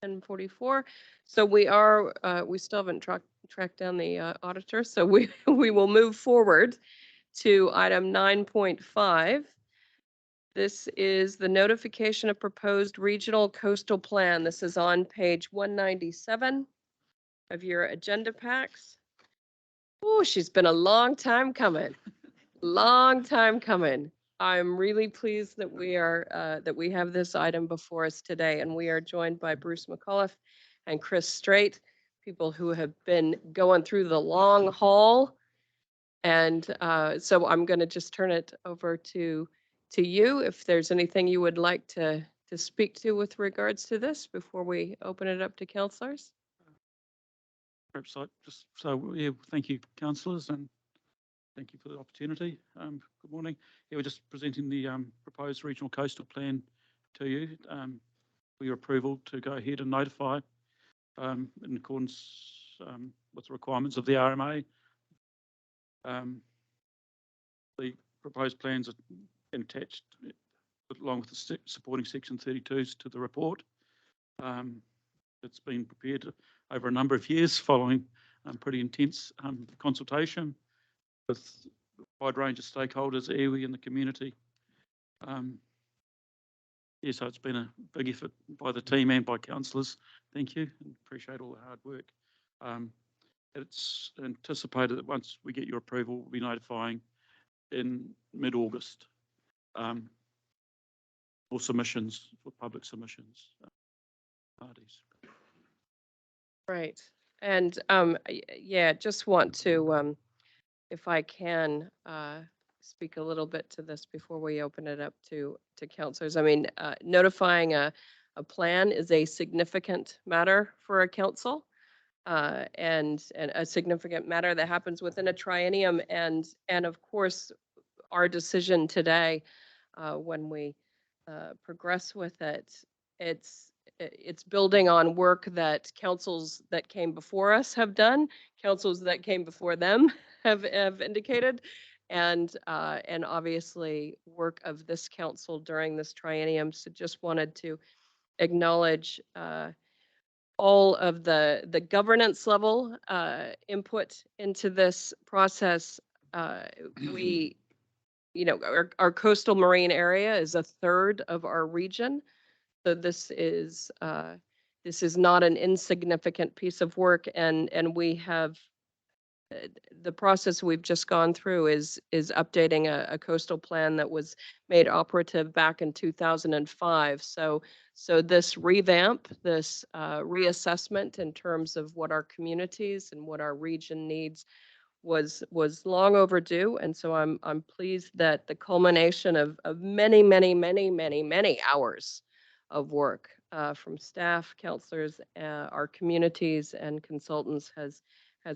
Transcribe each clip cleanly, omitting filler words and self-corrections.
10:44. So we still haven't tracked down the auditor, so we we will move forward to item 9.5. This is the notification of proposed regional coastal plan. This is on page 197 of your agenda packs. Oh, she's been a long time coming. Long time coming. I'm really pleased that we have this item before us today, and we are joined by Bruce McAuliffe and Chris Straight, people who have been going through the long haul. And so I'm going to just turn it over to you if there's anything you would like to speak to with regards to this before we open it up to councillors. Perhaps I just so yeah, thank you, councillors, and thank you for the opportunity. Good morning. Yeah, we're just presenting the proposed regional coastal plan to you for your approval to go ahead and notify in accordance with the requirements of the RMA. The proposed plans are attached along with the supporting section 32s to the report. It's been prepared over a number of years following pretty intense consultation with a wide range of stakeholders, iwi and the community. Yeah, so it's been a big effort by the team and by councillors. Thank you, and appreciate all the hard work. It's anticipated that once we get your approval, we'll be notifying in mid-August for submissions, for public submissions, parties. Right. And yeah, just want to, if I can, speak a little bit to this before we open it up to councillors. I mean, notifying a plan is a significant matter for a council, and a significant matter that happens within a triennium. And of course, our decision today, when we progress with it, it's building on work that councils that came before us have done, councils that came before them have indicated, and obviously work of this council during this triennium. So just wanted to acknowledge all of the governance level input into this process. We, you know, our coastal marine area is a third of our region. So this is not an insignificant piece of work, and we have the process we've just gone through is updating a coastal plan that was made operative back in 2005. So this revamp, this reassessment in terms of what our communities and what our region needs was long overdue. And so I'm pleased that the culmination of many hours of work from staff, counselors, our communities, and consultants has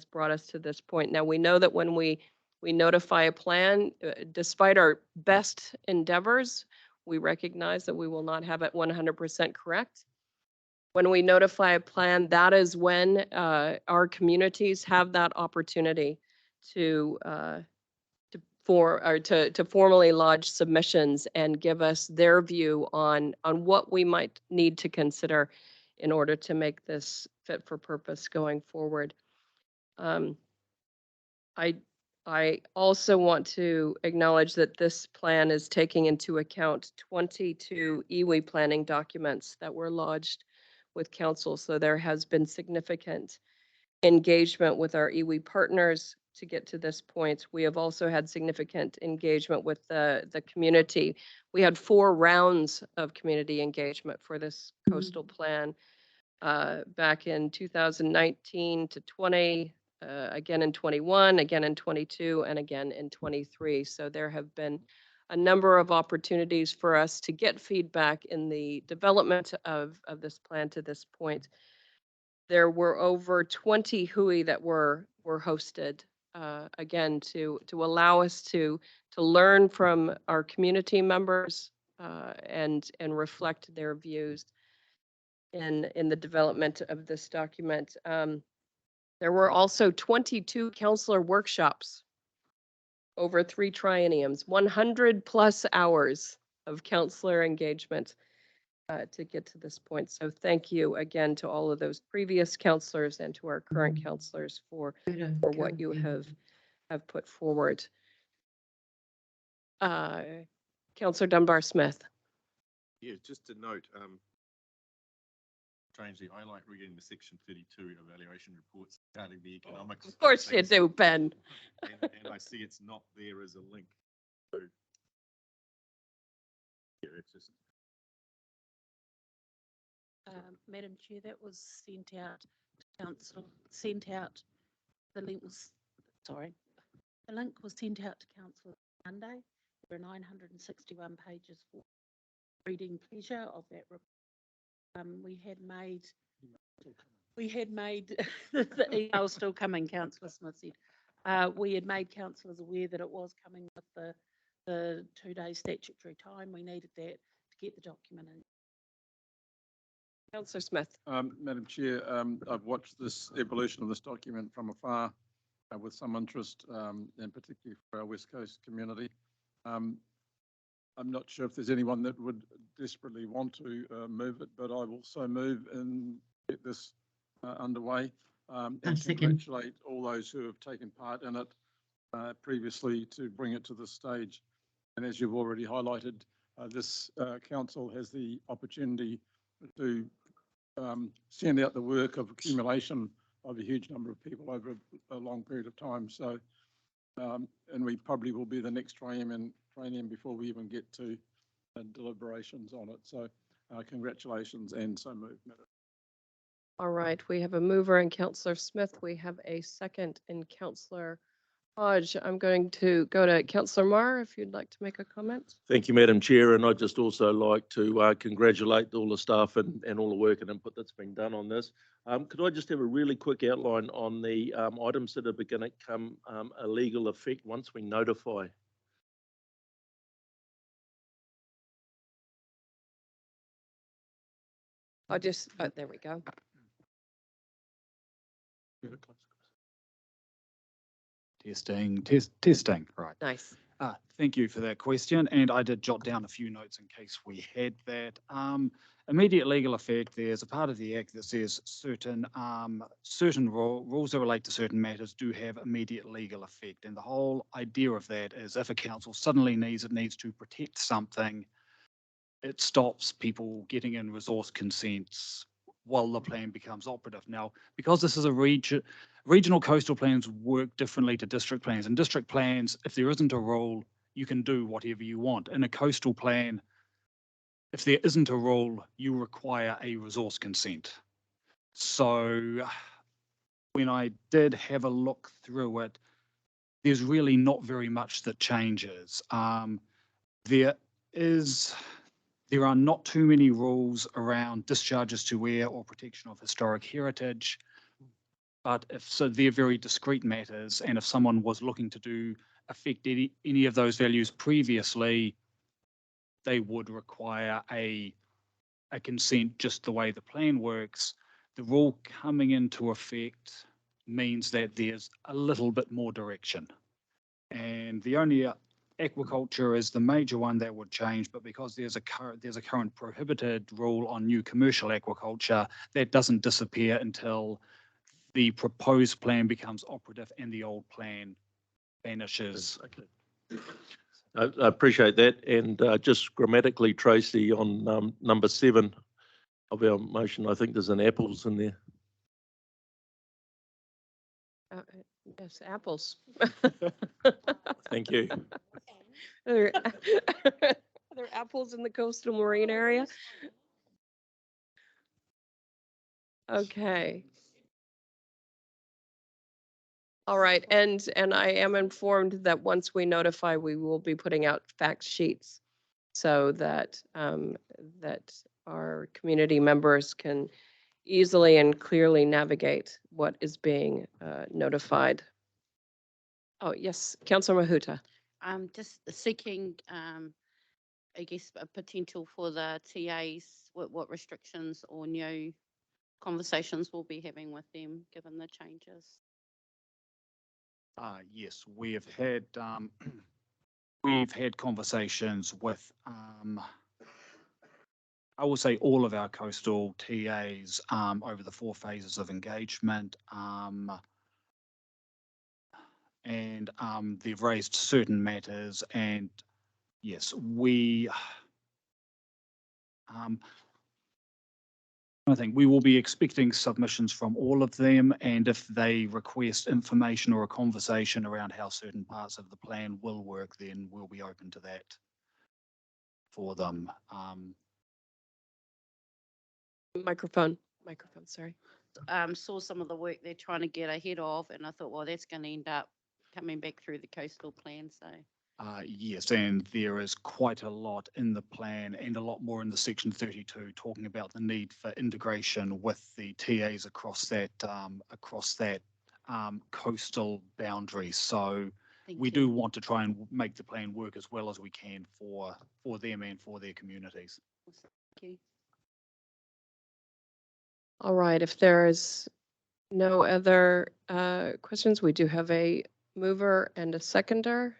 brought us to this point. Now we know that when we notify a plan, despite our best endeavors, we recognize that we will not have it 100% correct. When we notify a plan, that is when our communities have that opportunity to formally lodge submissions and give us their view on what we might need to consider in order to make this fit for purpose going forward. I also want to acknowledge that this plan is taking into account 22 iwi planning documents that were lodged with council. So there has been significant engagement with our iwi partners to get to this point. We have also had significant engagement with the community. We had 4 rounds of community engagement for this coastal plan back in 2019 to 20, again in 21, again in 22, and again in 23. So there have been a number of opportunities for us to get feedback in the development of this plan to this point. There were over 20 hui that were hosted, again, to allow us to learn from our community members and reflect their views in the development of this document. There were also 22 counselor workshops over 3 trienniums, 100 plus hours of counselor engagement to get to this point. So thank you again to all of those previous counselors and to our current counselors for what you have put forward. Counselor Dunbar Smith. Yeah, just to note, strangely, I like reading the section 32 evaluation reports regarding the economics. Of course you do, Ben. And I see it's not there as a link. So, yeah, it's just. Madam Chair, that was sent out to council, the link was, the link was sent out to council Monday. There are 961 pages for reading pleasure of that report. We had made the email still coming, Councillor Smith said. We had made councillors aware that it was coming with the 2-day statutory time. We needed that to get the document in. Councillor Smith. Madam Chair, I've watched this evolution of this document from afar with some interest, and particularly for our West Coast community. I'm not sure if there's anyone that would desperately want to move it, but I will so move and get this underway. And congratulate all those who have taken part in it previously to bring it to this stage. And as you've already highlighted, this council has the opportunity to send out the work of accumulation of a huge number of people over a long period of time. So, and we probably will be the next training before we even get to deliberations on it. So, congratulations and so move, Madam. All right, we have a mover in Councillor Smith. We have a second in Councillor Hodge. I'm going to go to Councillor Maher if you'd like to make a comment. Thank you, Madam Chair, and I'd just also like to congratulate all the staff and all the work and input that's been done on this. Could I just have a really quick outline on the items that are going to come a legal effect once we notify? There we go. Testing, right. Nice. Thank you for that question, and I did jot down a few notes in case we had that. Immediate legal effect, there's a part of the Act that says certain rules that relate to certain matters do have immediate legal effect, and the whole idea of that is if a council suddenly needs to protect something, it stops people getting in resource consents while the plan becomes operative. Now, because this is a regional coastal plans work differently to district plans. In district plans, if there isn't a rule, you can do whatever you want. In a coastal plan, if there isn't a rule, you require a resource consent. So when I did have a look through it, there's really not very much that changes. There are not too many rules around discharges to air or protection of historic heritage, but they're very discrete matters, and if someone was looking to affect any of those values previously, they would require a consent just the way the plan works. The rule coming into effect means that there's a little bit more direction, and the only aquaculture is the major one that would change, but because there's a current prohibited rule on new commercial aquaculture, that doesn't disappear until the proposed plan becomes operative and the old plan vanishes. Okay. I appreciate that, and just grammatically, Tracy, on number 7 of our motion, I think there's an apples in there. Yes, apples. Thank you. Are there apples in the coastal marine area? Okay. All right, and I am informed that once we notify, we will be putting out fact sheets so that that our community members can easily and clearly navigate what is being notified. Oh, yes, Councillor Mahuta. Just seeking, I guess, a potential for the TAs, what restrictions or new conversations we'll be having with them, given the changes. Yes, we've had conversations with I will say all of our coastal TAs over the 4 phases of engagement. And they've raised certain matters, and yes, I think we will be expecting submissions from all of them, and if they request information or a conversation around how certain parts of the plan will work, then we'll be open to that for them. Microphone, sorry. Saw some of the work they're trying to get ahead of, and I thought, well, that's going to end up coming back through the coastal plan. So Yes, and there is quite a lot in the plan and a lot more in the section 32 talking about the need for integration with the TAs across that coastal boundary. So we do want to try and make the plan work as well as we can for them and for their communities. Thank you. All right, if there is no other questions, we do have a mover and a seconder.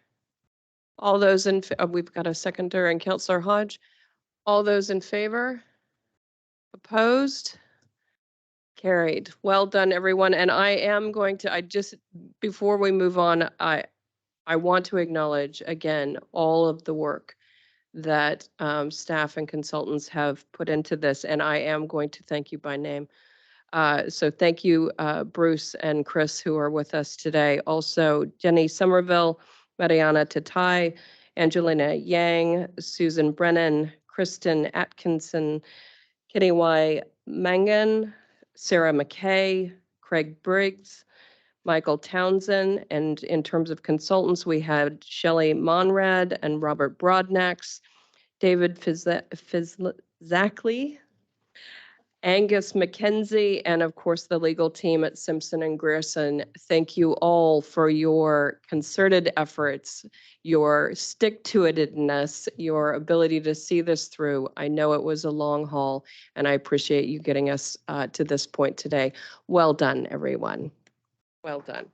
All those in, we've got a seconder and Councillor Hodge. All those in favor? Opposed? Carried. Well done, everyone. And I am going to, before we move on, I want to acknowledge again all of the work that staff and consultants have put into this, and I am going to thank you by name. So thank you, Bruce and Chris, who are with us today. Also, Jenny Somerville, Mariana Tatai, Angelina Yang, Susan Brennan, Kristen Atkinson, Kitty Y. Mangan, Sarah McKay, Craig Briggs, Michael Townsend, and in terms of consultants, we had Shelley Monrad and Robert Broadnax, David Fizzackley, Angus McKenzie, and of course, the legal team at Simpson and Grierson. Thank you all for your concerted efforts, your stick-to-itedness, your ability to see this through. I know it was a long haul, and I appreciate you getting us to this point today. Well done, everyone. Well done.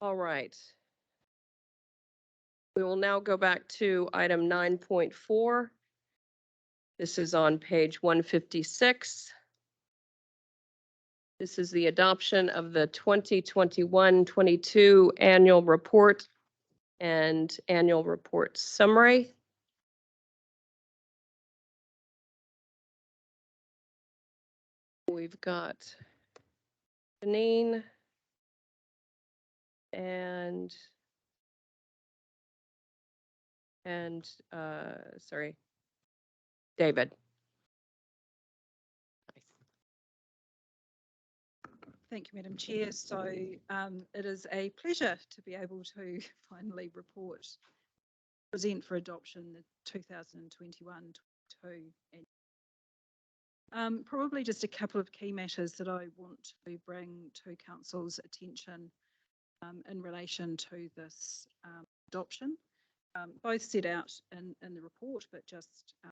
All right. We will now go back to item 9.4. This is on page 156. This is the adoption of the 2021-22 annual report and annual report summary. We've got Janine and sorry, David. Thank you, Madam Chair. So it is a pleasure to be able to finally present for adoption the 2021-22. Probably just a couple of key matters that I want to bring to Council's attention in relation to this adoption, both set out in the report, but just to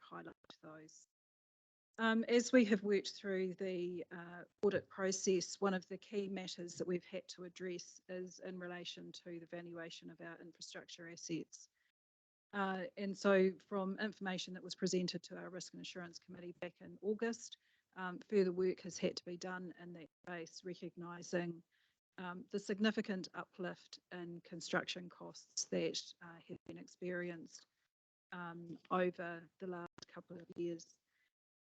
highlight those. As we have worked through the audit process, one of the key matters that we've had to address is in relation to the valuation of our infrastructure assets. And so from information that was presented to our Risk and Assurance Committee back in August, further work has had to be done in that space, recognising the significant uplift in construction costs that have been experienced over the last couple of years.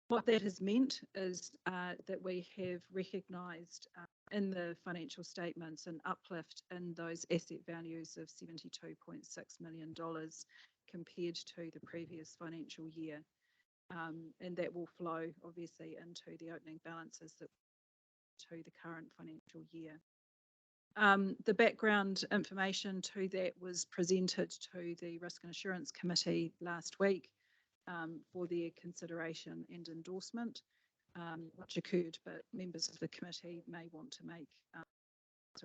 What that has meant is that we have recognised in the financial statements an uplift in those asset values of $72.6 million compared to the previous financial year. And that will flow obviously into the opening balances to the current financial year. The background information to that was presented to the Risk and Assurance Committee last week for their consideration and endorsement, which occurred, but members of the committee may want to make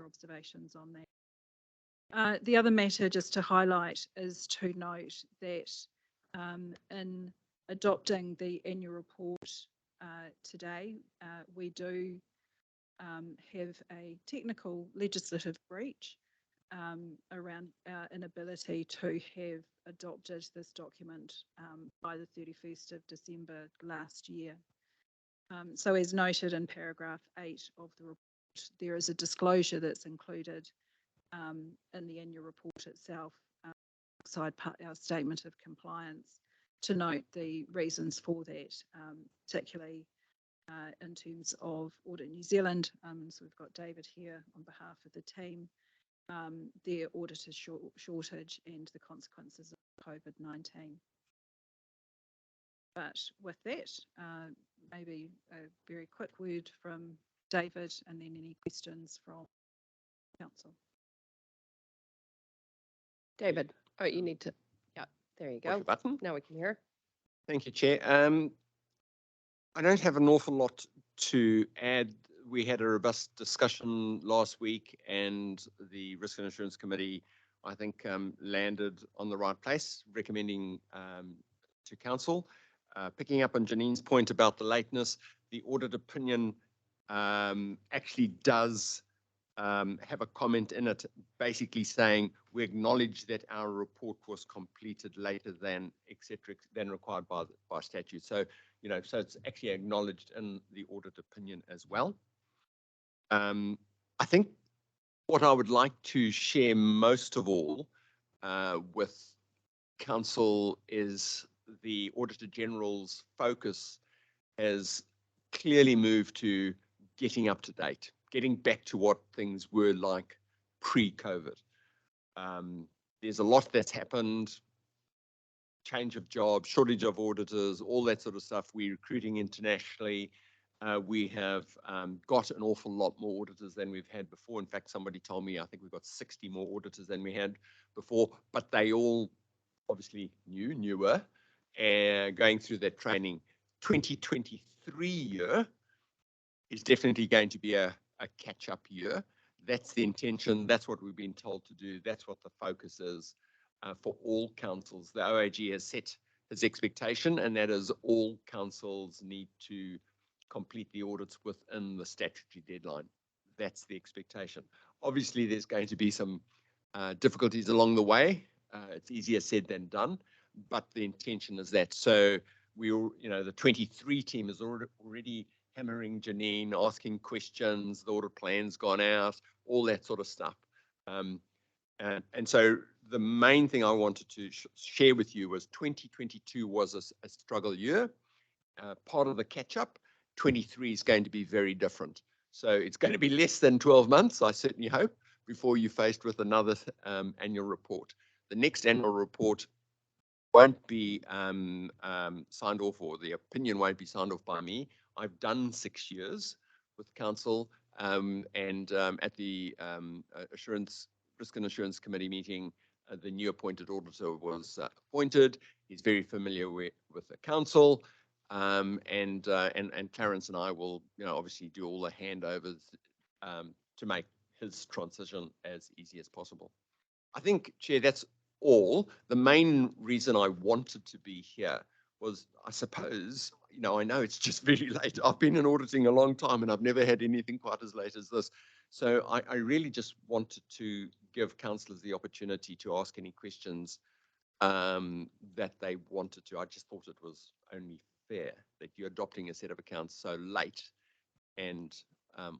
observations on that. The other matter just to highlight is to note that in adopting the annual report today, we do have a technical legislative breach around our inability to have adopted this document by the 31st of December last year. So as noted in paragraph 8 of the report, there is a disclosure that's included in the annual report itself, alongside our statement of compliance, to note the reasons for that, particularly in terms of Audit New Zealand. So we've got David here on behalf of the team, their auditor shortage and the consequences of COVID-19. But with that, maybe a very quick word from David and then any questions from council. David, oh, you need to, yeah, there you Push go. a button. Now we can hear. Thank you, Chair. I don't have an awful lot to add. We had a robust discussion last week, and the Risk and Insurance Committee, I think, landed on the right place, recommending to Council. Picking up on Janine's point about the lateness, the audit opinion actually does have a comment in it, basically saying we acknowledge that our report was completed later than than required by statute. So, you know, so it's actually acknowledged in the audit opinion as well. I think what I would like to share most of all with Council is the Auditor General's focus has clearly moved to getting up to date, getting back to what things were like pre-COVID. There's a lot that's happened, change of jobs, shortage of auditors, all that sort of stuff. We're recruiting internationally. We have got an awful lot more auditors than we've had before. In fact, somebody told me, I think we've got 60 more auditors than we had before, but they all obviously newer, and going through that training. 2023 year is definitely going to be a catch-up year. That's the intention. That's what we've been told to do. That's what the focus is for all councils. The OAG has set its expectation, and that is all councils need to complete the audits within the statutory deadline. That's the expectation. Obviously, there's going to be some difficulties along the way. It's easier said than done, but the intention is that. So we, you know, the 23 team is already hammering Janine, asking questions. The audit plan's gone out, all that sort of stuff. And so the main thing I wanted to share with you was 2022 was a struggle year. Part of the catch-up. 23 is going to be very different. So it's going to be less than 12 months, I certainly hope, before you're faced with another annual report. The next annual report won't be signed off, or the opinion won't be signed off by me. I've done 6 years with Council, and at the Risk and Assurance Committee meeting, the new appointed auditor was appointed. He's very familiar with the Council. And Clarence and I will, you know, obviously do all the handovers to make his transition as easy as possible. I think, Chair, that's all. The main reason I wanted to be here was, I suppose, you know, I know it's just very late. I've been in auditing a long time and I've never had anything quite as late as this. So I really just wanted to give councillors the opportunity to ask any questions that they wanted to. I just thought it was only fair that you're adopting a set of accounts so late, and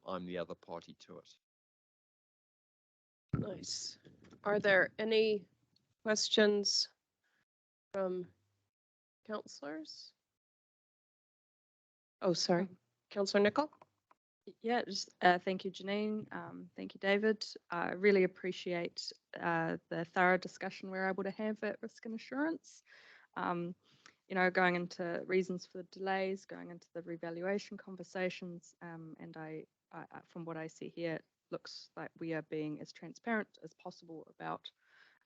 I'm the other party to it. Nice. Are there any questions from councillors? Oh, sorry, Councillor Nicol. Yeah, just thank you, Janine. Thank you, David. I really appreciate the thorough discussion we're able to have at Risk and Assurance. You know, going into reasons for the delays, going into the revaluation conversations, and I from what I see here, it looks like we are being as transparent as possible about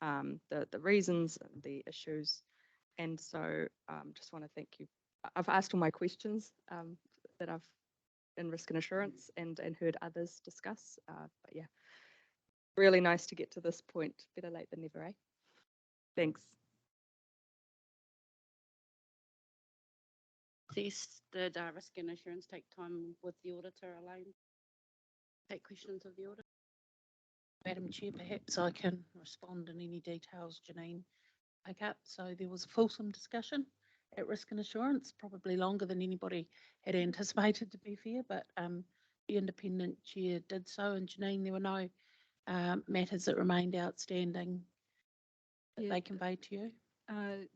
the reasons and the issues. And so just want to thank you. I've asked all my questions that I've in Risk and Assurance and heard others discuss, but yeah, really nice to get to this point. Better late than never, eh? Thanks. Did Risk and Assurance take time with the auditor alone? Take questions of the auditor? Madam Chair, perhaps I can respond in any details Janine pick up. So there was a fulsome discussion at Risk and Assurance, probably longer than anybody had anticipated, to be fair, but the independent chair did so. And Janine, there were no matters that remained outstanding that Yeah. they conveyed to you?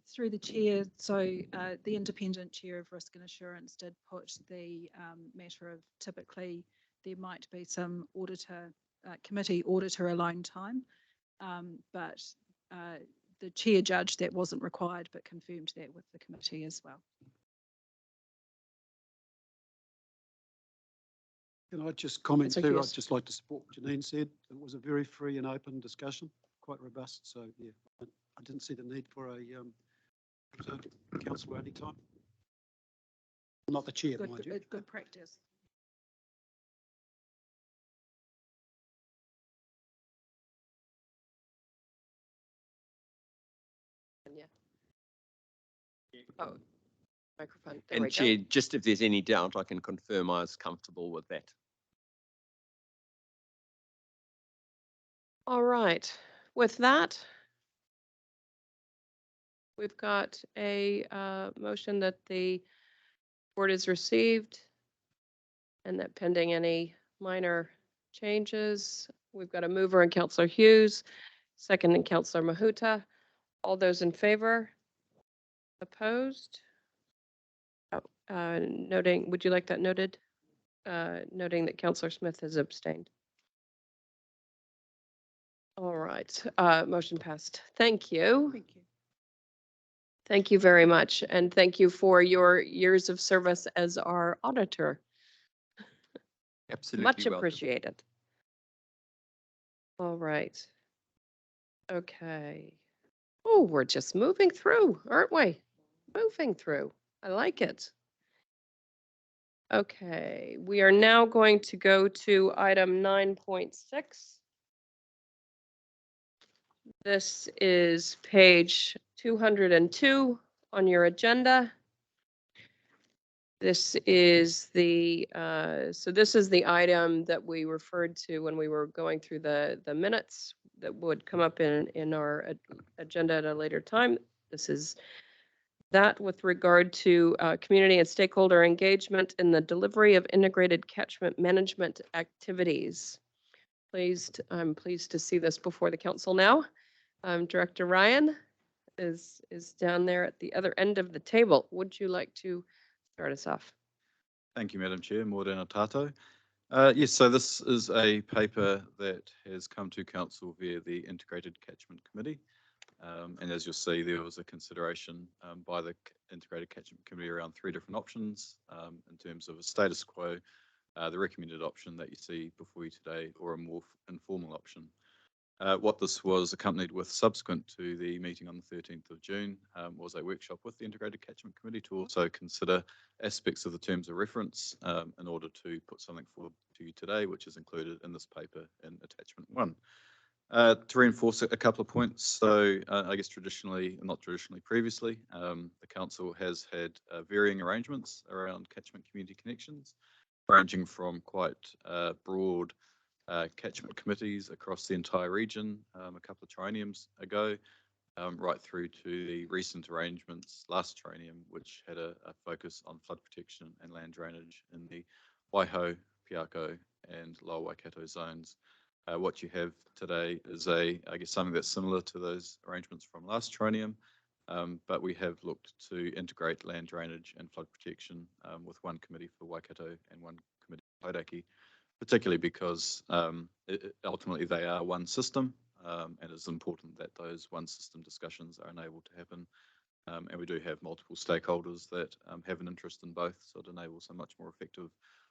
Through the chair, so the independent chair of Risk and Assurance did put the matter of typically there might be some auditor, committee auditor alone time, but the chair judged that wasn't required, but confirmed that with the committee as well. Can I just comment Councillor too? Hughes. I'd just like to support what Janine said. It was a very free and open discussion, quite robust. So yeah, I didn't see the need for a councillor only time. Not the chair, mind you. Good practice. Yeah. Oh, microphone. There we And go. Chair, just if there's any doubt, I can confirm I was comfortable with that. All right. With that, we've got a motion that the board has received and that pending any minor changes, we've got a mover in Councillor Hughes, second in Councillor Mahuta. All those in favor? Opposed? Oh, noting, would you like that noted? Noting that Councillor Smith has abstained. All right, motion passed. Thank you. Thank you. Thank you very much. And thank you for your years of service as our auditor. Absolutely Much welcome. appreciated. All right. Okay. Oh, we're just moving through, aren't we? Moving through. I like it. Okay, we are now going to go to item 9.6. This is page 202 on your agenda. This is the, so this is the item that we referred to when we were going through the minutes that would come up in our agenda at a later time. This is that with regard to community and stakeholder engagement in the delivery of integrated catchment management activities. I'm pleased to see this before the council now. Director Ryan is down there at the other end of the table. Would you like to start us off? Thank you, Madam Chair. Moana tatou. Yes, so this is a paper that has come to council via the Integrated Catchment Committee. And as you'll see, there was a consideration by the Integrated Catchment Committee around 3 different options in terms of a status quo, the recommended option that you see before you today, or a more informal option. What this was accompanied with subsequent to the meeting on the 13th of June was a workshop with the Integrated Catchment Committee to also consider aspects of the terms of reference in order to put something forward to you today, which is included in this paper in attachment 1. To reinforce a couple of points, so I guess previously, the council has had varying arrangements around catchment community connections, ranging from quite broad catchment committees across the entire region a couple of trienniums ago, right through to the recent arrangements last triennium, which had a focus on flood protection and land drainage in the Waiho, Piako and Lower Waikato zones. What you have today is I guess something that's similar to those arrangements from last triennium, but we have looked to integrate land drainage and flood protection with one committee for Waikato and one committee for Hauraki, particularly because ultimately they are one system, and it's important that those one system discussions are enabled to happen. And we do have multiple stakeholders that have an interest in both, so it enables a much more effective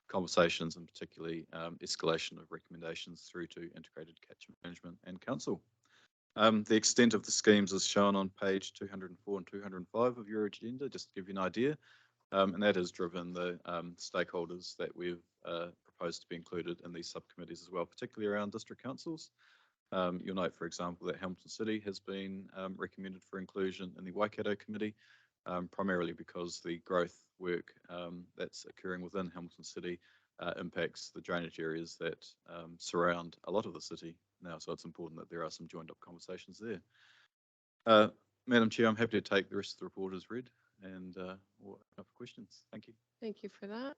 conversations and particularly escalation of recommendations through to integrated catchment management and council. The extent of the schemes is shown on page 204 and 205 of your agenda, just to give you an idea. And that has driven the stakeholders that we've proposed to be included in these subcommittees as well, particularly around district councils. You'll note, for example, that Hamilton City has been recommended for inclusion in the Waikato Committee, primarily because the growth work that's occurring within Hamilton City impacts the drainage areas that surround a lot of the city, now, so it's important that there are some joined up conversations there. Madam Chair, I'm happy to take the rest of the report as read and or up for questions. Thank you. Thank you for that.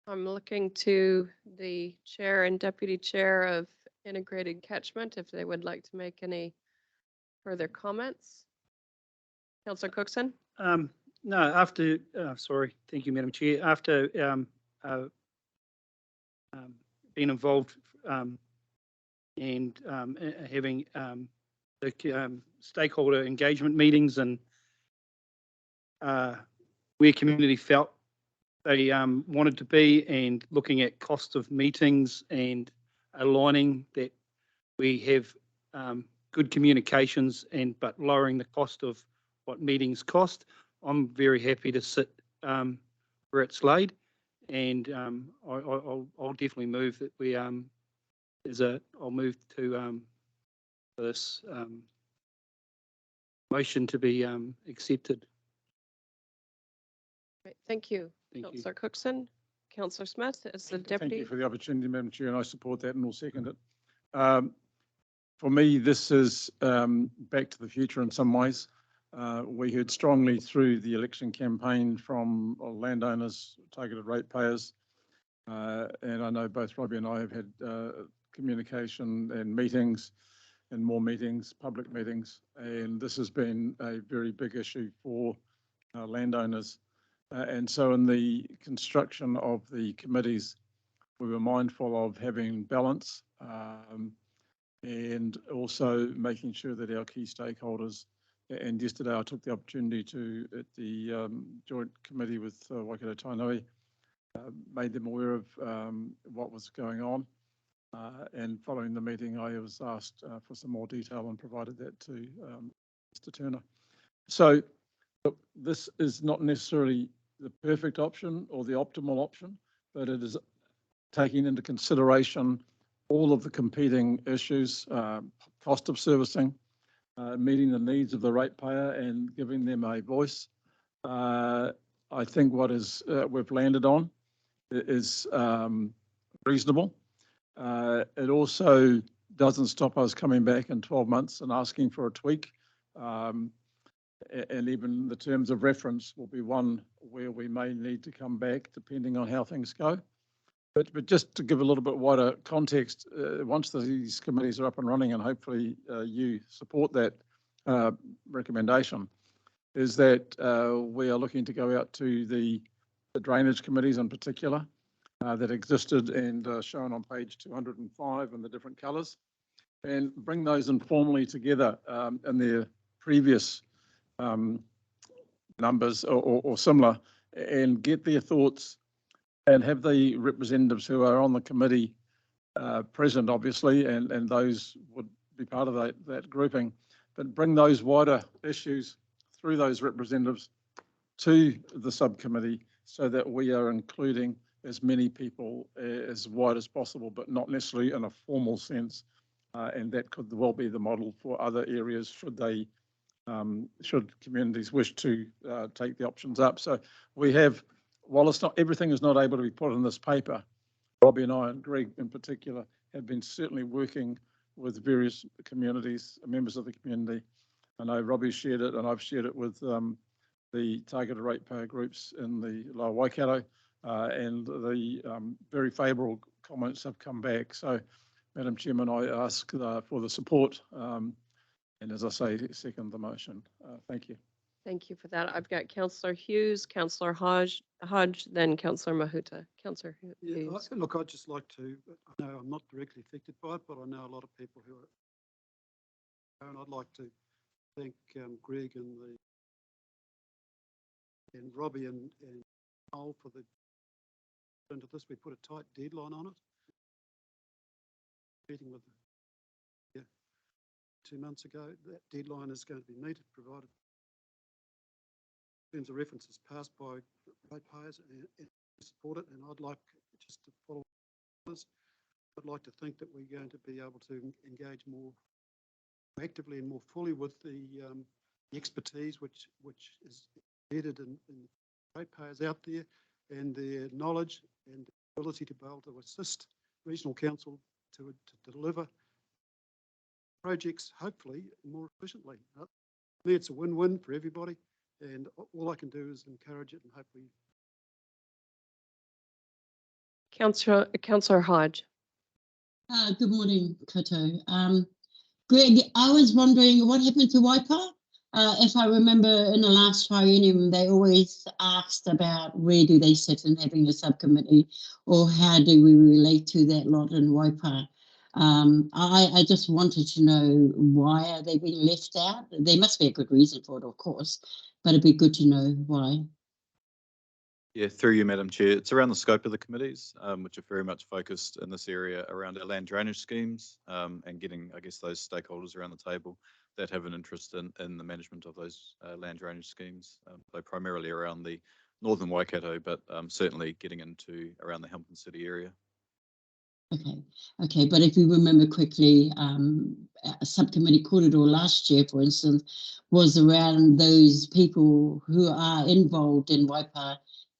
I'm looking to the chair and deputy chair of Integrated Catchment if they would like to make any further comments. Councillor Cookson? No, after, sorry, thank you, Madam Chair. After being involved and having the stakeholder engagement meetings and where community felt they wanted to be, and looking at cost of meetings and aligning that we have good communications but lowering the cost of what meetings cost. I'm very happy to sit where it's laid, and I'll definitely move that we I'll move to this motion to be accepted. Right, thank you. Thank you. Councillor Cookson. Councillor Smith as the Thank deputy. you for the opportunity, Madam Chair, and I support that and will second it. For me, this is back to the future in some ways. We heard strongly through the election campaign from landowners, targeted ratepayers, and I know both Robbie and I have had communication and meetings and more meetings, public meetings, and this has been a very big issue for landowners. And so in the construction of the committees, we were mindful of having balance and also making sure that our key stakeholders, and yesterday I took the opportunity to, at the joint committee with Waikato Tainui, made them aware of what was going on. And following the meeting, I was asked for some more detail and provided that to Mr. Turner. So look, this is not necessarily the perfect option or the optimal option, but it is taking into consideration all of the competing issues, cost of servicing, meeting the needs of the ratepayer and giving them a voice. I think what is we've landed on is reasonable. It also doesn't stop us coming back in 12 months and asking for a tweak. And even the terms of reference will be one where we may need to come back depending on how things go. But just to give a little bit wider context, once these committees are up and running, and hopefully you support that recommendation, is that we are looking to go out to the drainage committees in particular that existed and shown on page 205 in the different colours, and bring those informally together in their previous numbers or similar, and get their thoughts and have the representatives who are on the committee present, obviously, and those would be part of that grouping, but bring those wider issues through those representatives to the subcommittee so that we are including as many people as wide as possible, but not necessarily in a formal sense. And that could well be the model for other areas should they should communities wish to take the options up. So we have, while it's not, everything is not able to be put in this paper, Robbie and I and Greg in particular have been certainly working with various communities, members of the community. I know Robbie shared it and I've shared it with the targeted ratepayer groups in the Lower Waikato, and the very favourable comments have come back. So, Madam Chairman, I ask for the support. And as I say, second the motion. Thank you. Thank you for that. I've got Councillor Hughes, Councillor Hodge, then Councillor Mahuta. Councillor Hughes. Yeah, look, I'd just like to, I know I'm not directly affected by it, but I know a lot of people who are, and I'd like to thank Greg and Robbie and Noel for the into this. We put a tight deadline on it. Meeting with 2 months ago, that deadline is going to be met, provided terms of references passed by ratepayers and support it. And I'd like just to follow this. I'd like to think that we're going to be able to engage more actively and more fully with the expertise which is embedded in ratepayers out there, and their knowledge and ability to be able to assist regional council to deliver projects hopefully more efficiently. For me, it's a win-win for everybody, and all I can do is encourage it and hopefully. Councillor Hodge. Good morning, Kato. Greg, I was wondering what happened to Waipa? If I remember in the last triennium, they always asked about where do they sit in having a subcommittee, or how do we relate to that lot in Waipa? I just wanted to know, why are they being left out? There must be a good reason for it, of course, but it'd be good to know why. Yeah, through you, Madam Chair. It's around the scope of the committees, which are very much focused in this area around our land drainage schemes, and getting, I guess, those stakeholders around the table that have an interest in the management of those land drainage schemes. So primarily around the northern Waikato, but certainly getting into around the Hamilton City area. Okay, but if you remember quickly, a subcommittee corridor last year, for instance, was around those people who are involved in Waipa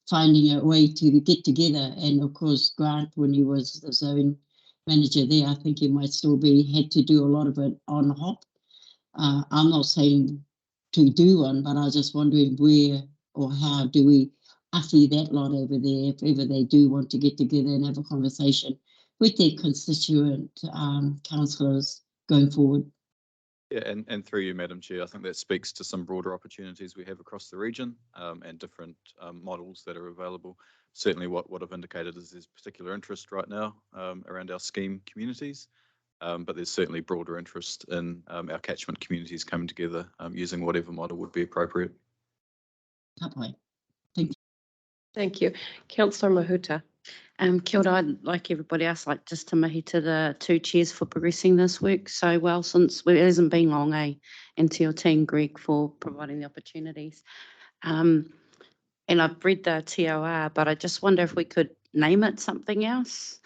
finding a way to get together. And of course, Grant, when he was the zone manager there, I think he might still be, had to do a lot of it on hop. I'm not saying to do one, but I was just wondering where or how do we uffy that lot over there if ever they do want to get together and have a conversation with their constituent councillors going forward. Yeah, and through you, Madam Chair, I think that speaks to some broader opportunities we have across the region, and different models that are available. Certainly what I've indicated is there's particular interest right now around our scheme communities, but there's certainly broader interest in our catchment communities coming together using whatever model would be appropriate. Takutai. Thank you. Thank you. Councillor Mahuta. Kia ora, I'd like everybody else, like just to mahi to the two chairs for progressing this work so well, since it hasn't been long, and to your team, Greg, for providing the opportunities. And I've read the TOR, but I just wonder if we could name it something else.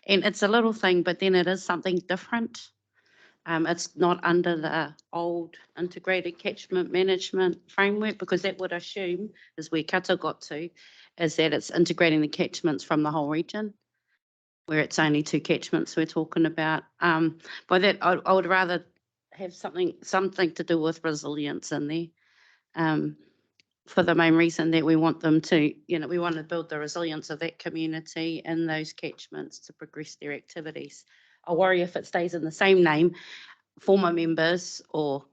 And it's a little thing, but then it is something different. It's not under the old integrated catchment management framework, because that would assume, is where Kato got to, is that it's integrating the catchments from the whole region, where it's only 2 catchments we're talking about. By that, I would rather have something to do with resilience in there, for the main reason that we want them to, we want to build the resilience of that community in those catchments to progress their activities. I worry if it stays in the same name, former members or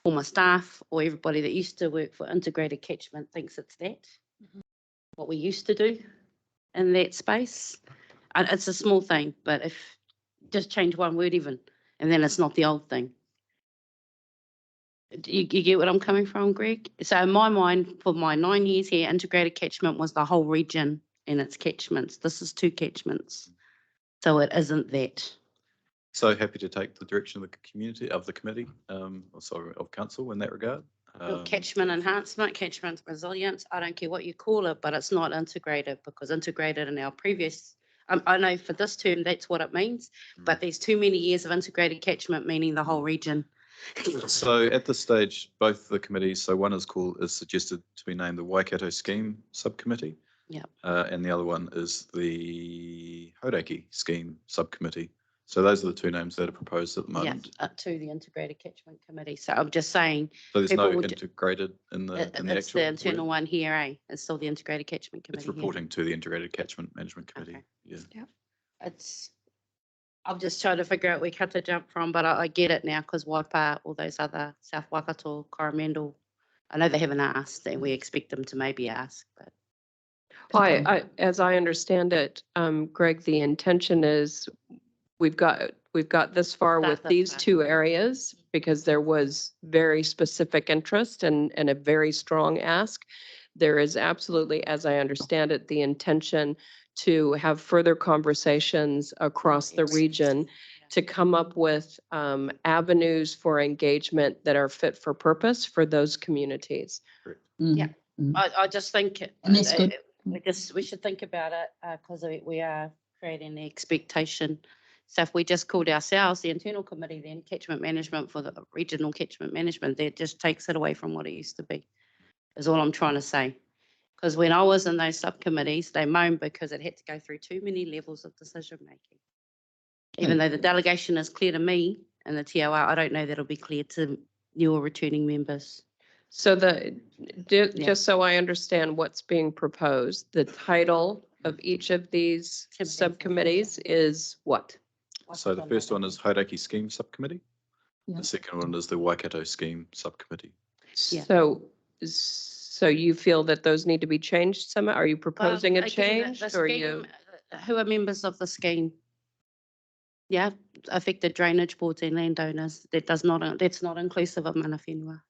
former staff or everybody that used to work for integrated catchment thinks it's that, what we used to do in that space. And it's a small thing, but if just change one word even, and then it's not the old thing. You get what I'm coming from, Greg? So in my mind, for my 9 years here, integrated catchment was the whole region and its catchments. This is 2 catchments. So it isn't that. So happy to take the direction of the community, of the committee, of council in that regard. Catchment enhancement, catchment resilience, I don't care what you call it, but it's not integrated, because integrated in our previous, I know for this term, that's what it means, but there's too many years of integrated catchment meaning the whole region. So at this stage, both the committees, so one is suggested to be named the Waikato Scheme Subcommittee. Yeah. And the other one is the Hauraki Scheme Subcommittee. So those are the 2 names that are proposed at the moment. Yeah, to the Integrated Catchment Committee. So I'm just saying. So there's no people integrated in the actual. It's the internal one here, It's still the Integrated Catchment Committee. It's reporting to the Integrated Catchment Management Committee. Okay. Yeah. I'm just trying to figure out where cut to jump from, but I get it now, because Waipa, all those other South Waikato, Coromandel, I know they haven't asked, and we expect them to maybe ask, but. As I understand it, Greg, the intention is we've got this far with these 2 areas because there was very specific interest and a very strong ask. There is absolutely, as I understand it, the intention to have further conversations across the region to come up with avenues for engagement that are fit for purpose for those communities. Yeah, I just think And that's good. we should think about it, because we are creating the expectation. So if we just called ourselves the internal committee, then catchment management for the regional catchment management, that just takes it away from what it used to be, is all I'm trying to say. Because when I was in those subcommittees, they moaned because it had to go through too many levels of decision making. Even though the delegation is clear to me and the TOR. I don't know that'll be clear to your returning members. So Yeah. just so I understand what's being proposed, the title of each of these subcommittees is what? So the first one is Hauraki Scheme Subcommittee. Yeah. The second one is the Waikato Scheme Subcommittee. Yeah. So you feel that those need to be changed somehow? Are you proposing a Again, change the or scheme, you? who are members of the scheme? Yeah, affected drainage boards and landowners. That's not inclusive of mana whenua.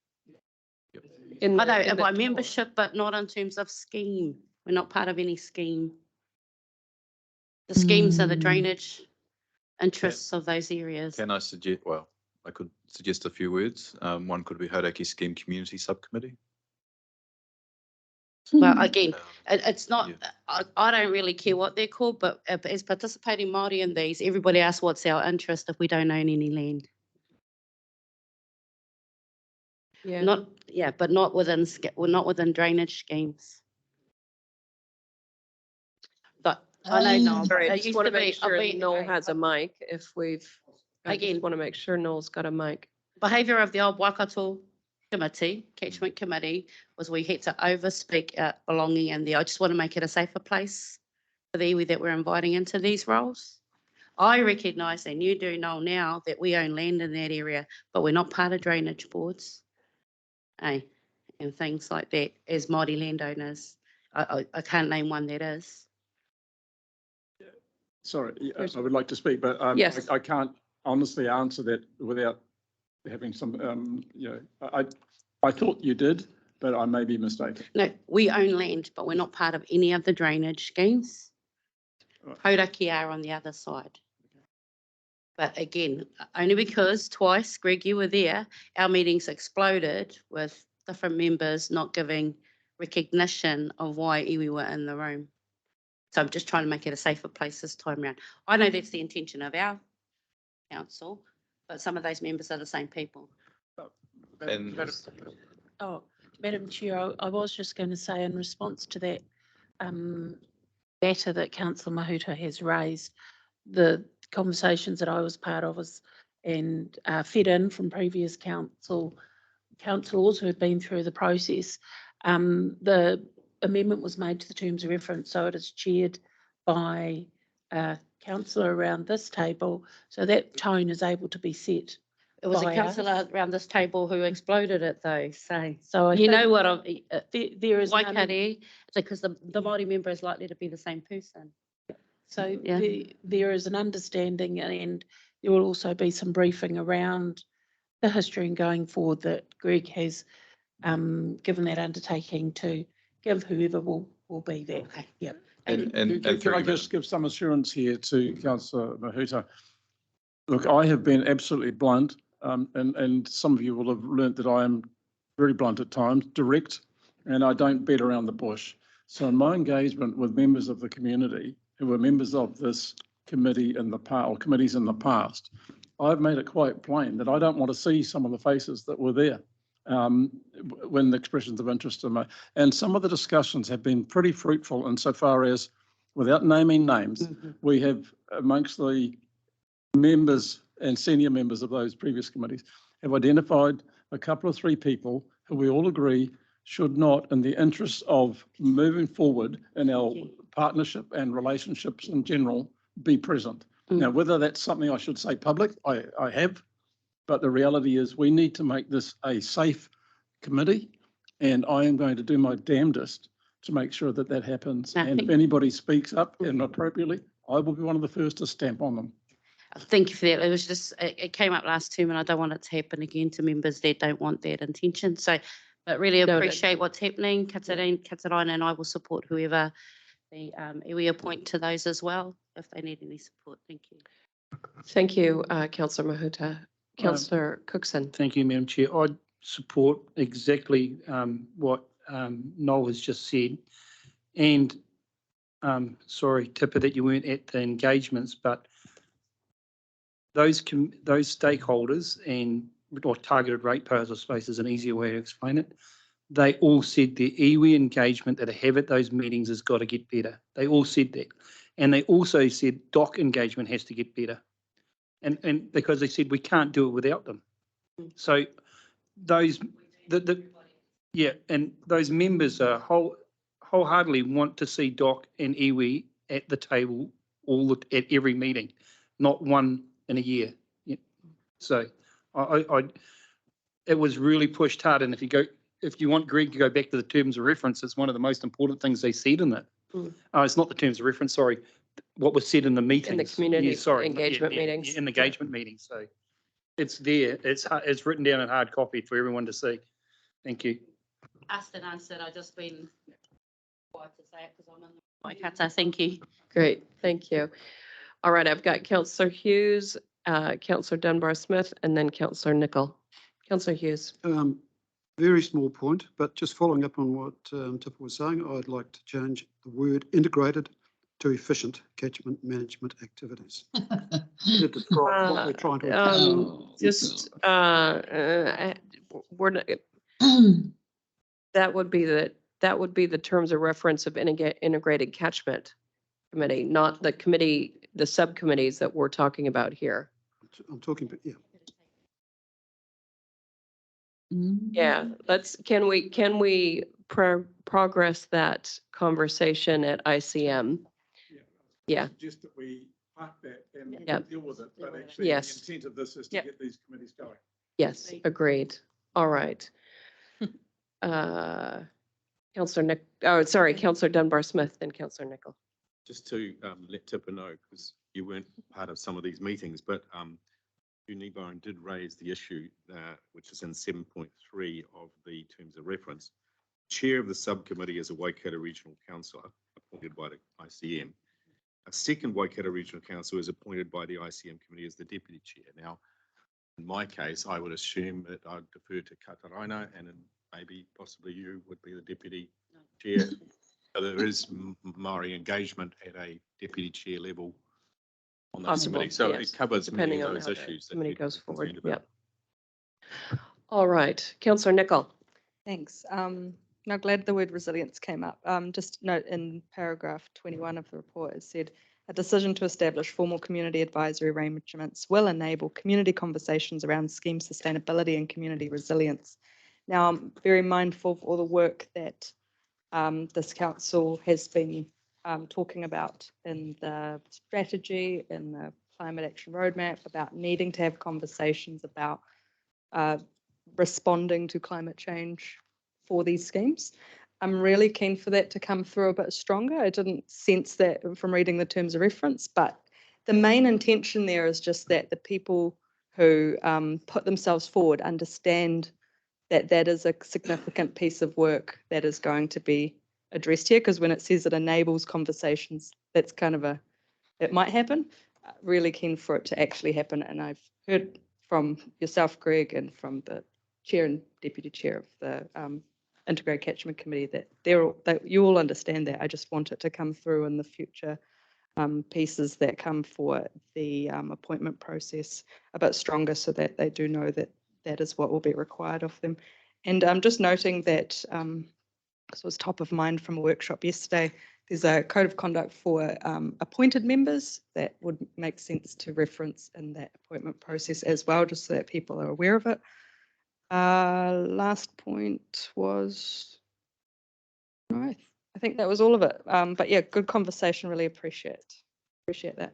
In I the- know, in the- by membership, but not in terms of scheme. We're not part of any scheme. The schemes are the drainage interests of those areas. Can I suggest, well, I could suggest a few words. One could be Hauraki Scheme Community Subcommittee. Well, again, it's not, Yeah. I don't really care what they're called, but as participating Māori in these, everybody asks what's our interest if we don't own any land. Yeah. But not within drainage schemes. But I know, Noel, Sorry, I it just used want to to make be, sure Noel has a mic I Again. just want to make sure Noel's got a mic. behaviour of the old Waikato committee, Catchment committee, was we had to overspeak belonging in there. I just want to make it a safer place for the iwi that we're inviting into these roles. I recognise, and you do know now, that we own land in that area, but we're not part of drainage boards. And things like that as Māori landowners. I can't name one that is. Sorry, I would like to speak, but Yes. I can't honestly answer that without having some, I thought you did, but I may be mistaken. No, we own land, but we're not part of any of the drainage schemes. Right. Hauraki are on the other side. But again, only because twice, Greg, you were there, our meetings exploded with different members not giving recognition of why iwi were in the room. So I'm just trying to make it a safer place this time around. I know that's the intention of our council, but some of those members are the same people. And Oh, Madam Chair, I was just going to say in response to that matter that Councillor Mahuta has raised, the conversations that I was part of and fed in from previous councillors who have been through the process. The amendment was made to the terms of reference, so it is chaired by a councillor around this table, so that tone is able to be set. It was a by us. councillor around this table who exploded it though, so. So I You know think what, there is Waikare, because the Māori member is likely to be the same person. So Yeah. there is an understanding, and there will also be some briefing around the history and going forward that Greg has given that undertaking to give whoever will be there. Okay. Yep. and Can I through just give some assurance here to Councillor Mahuta? Look, I have been absolutely blunt, and some of you will have learnt that I am very blunt at times, direct, and I don't beat around the bush. So in my engagement with members of the community who were members of this committee in the past, or committees in the past, I've made it quite plain that I don't want to see some of the faces that were there when the expressions of interest are made. And some of the discussions have been pretty fruitful insofar as, without naming names, we have amongst the members and senior members of those previous committees have identified a couple of three people who we all agree should not, in the interest of moving forward in our partnership and relationships in general, be present. Now, whether that's something I should say public, I have, but the reality is we need to make this a safe committee, and I am going to do my damnedest to make sure that that happens. And if anybody speaks up inappropriately, I will be one of the first to stamp on them. Thank you for that. It was just, it came up last term and I don't want it to happen again to members that don't want that intention. So, but really appreciate what's happening. Kataraina and I will support whoever the we appoint to those as well, if they need any support. Thank you. Thank you, Councillor Mahuta. Councillor Cookson. Thank you, Madam Chair. I support exactly what Noel has just said. And sorry, Tipper, that you weren't at the engagements, but those stakeholders or targeted ratepayers, I suppose is an easier way to explain it. They all said the iwi engagement that I have at those meetings has got to get better. They all said that. And they also said DOC engagement has to get better. And because they said we can't do it without them. So those, yeah, and those members are wholeheartedly want to see Doc and iwi at the table at every meeting, not one in a year. Yeah. So it was really pushed hard. And if you want Greg to go back to the terms of reference, it's one of the most important things they said in it. It's not the terms of reference, sorry, what was said in the meetings. In the community sorry, engagement meetings. In the engagement meetings. So it's there. It's written down in hard copy for everyone to see. Thank you. Asked and answered. I just been quiet to say it because I'm in the Waikato. Thank you. Great, thank you. All right, I've got Councillor Hughes, Councillor Dunbar-Smith, and then Councillor Nicol. Councillor Hughes. Very small point, but just following up on what Tipper was saying, I'd like to change the word integrated to efficient catchment management activities. To describe what we're trying to achieve. We're not, that would be the terms of reference of integrated catchment committee, not the committee, the subcommittees that we're talking about here. I'm talking about, yeah. Yeah, can we progress that conversation at ICM? Yeah. Just that we park that and deal with it, but actually the intent of this is to get these committees going. Yes, agreed. All right. Councillor Dunbar-Smith and Councillor Nicol. Just to let Tipper know, because you weren't part of some of these meetings, but Unibone did raise the issue, which is in 7.3 of the terms of reference. Chair of the subcommittee is a Waikato Regional Councillor appointed by the ICM. A second Waikato Regional Council is appointed by the ICM committee as the deputy chair. Now, in my case, I would assume that I'd defer to Kataraina and then maybe possibly you would be the deputy chair. So there is Maori engagement at a deputy chair level on that committee. So it covers many of those issues. The committee goes forward. Yeah. All right, Councillor Nicol. Thanks. Now, glad the word resilience came up. Just note in paragraph 21 of the report, it said, a decision to establish formal community advisory arrangements will enable community conversations around scheme sustainability and community resilience. Now, I'm very mindful of all the work that this council has been talking about in the strategy, in the climate action roadmap, about needing to have conversations about responding to climate change for these schemes. I'm really keen for that to come through a bit stronger. I didn't sense that from reading the terms of reference, but the main intention there is just that the people who put themselves forward understand that that is a significant piece of work that is going to be addressed here, because when it says it enables conversations, that's kind of it might happen. Really keen for it to actually happen. And I've heard from yourself, Greg, and from the chair and deputy chair of the Integrated Catchment Committee that you all understand that. I just want it to come through in the future pieces that come for the appointment process a bit stronger, so that they do know that that is what will be required of them. And I'm just noting that, because it was top of mind from a workshop yesterday, there's a code of conduct for appointed members that would make sense to reference in that appointment process as well, just so that people are aware of it. Last point was, no, I think that was all of it. But yeah, good conversation, really appreciate that.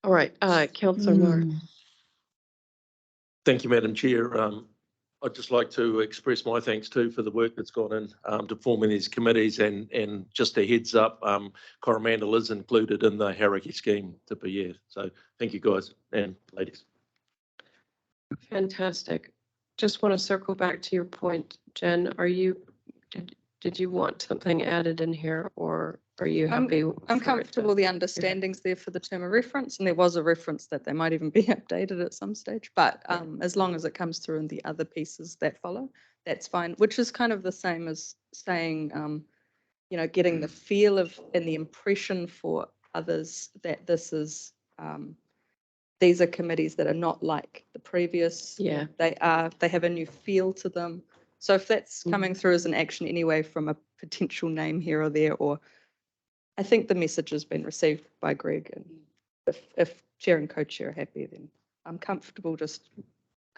All right, Councillor Moore. Thank you, Madam Chair. I'd just like to express my thanks too for the work that's gone in to forming these committees, and just a heads up, Coromandel is included in the Hauraki scheme to be here. So thank you guys and ladies. Fantastic. Just want to circle back to your point, Jen. Did you want something added in here, or are you happy? I'm comfortable the understanding's there for the term of reference, and there was a reference that they might even be updated at some stage, but as long as it comes through in the other pieces that follow, that's fine, which is kind of the same as saying, you know, getting the feel of and the impression for others that this is, these are committees that are not like the previous. Yeah. They have a new feel to them. So if that's coming through as an action anyway from a potential name here or there, or I think the message has been received by Greg, and if chair and co-chair are happy, then I'm comfortable just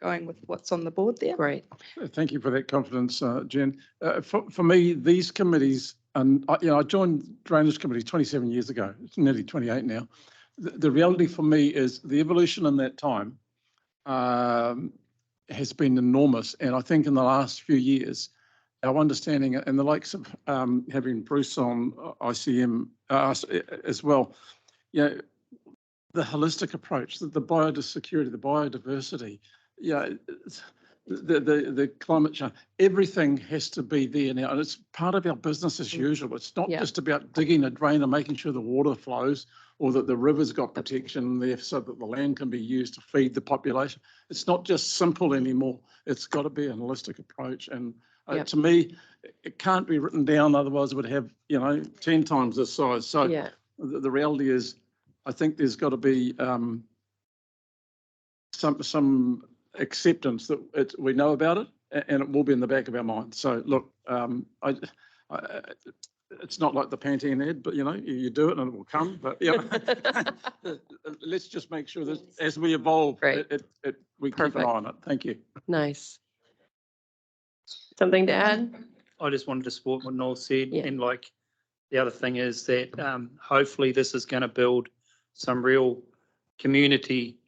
going with what's on the board there. Great. Thank you for that confidence, Jen. For me, these committees, and I joined Drainage Committee 27 years ago. It's nearly 28 now. The reality for me is the evolution in that time has been enormous, and I think in the last few years, our understanding and the likes of having Bruce on ICM as well, the holistic approach, the biosecurity, the biodiversity, the climate change, everything has to be there now. And it's part of our business as usual. It's not just about digging a drain and making sure the water flows or that the river's got protection there so that the land can be used to feed the population. It's not just simple anymore. It's got to be a holistic approach. And to me, it can't be written down, otherwise it would have, 10 times this size. So the reality is, I think there's got to be some acceptance that we know about it, and it will be in the back of our mind. So look, it's not like the Pantene ad, but you do it and it will come. But let's just make sure that as we evolve, we keep an eye on it. Thank you. Nice. Something to add? I just wanted to support what Noel said, and the other thing is that hopefully this is going to build some real community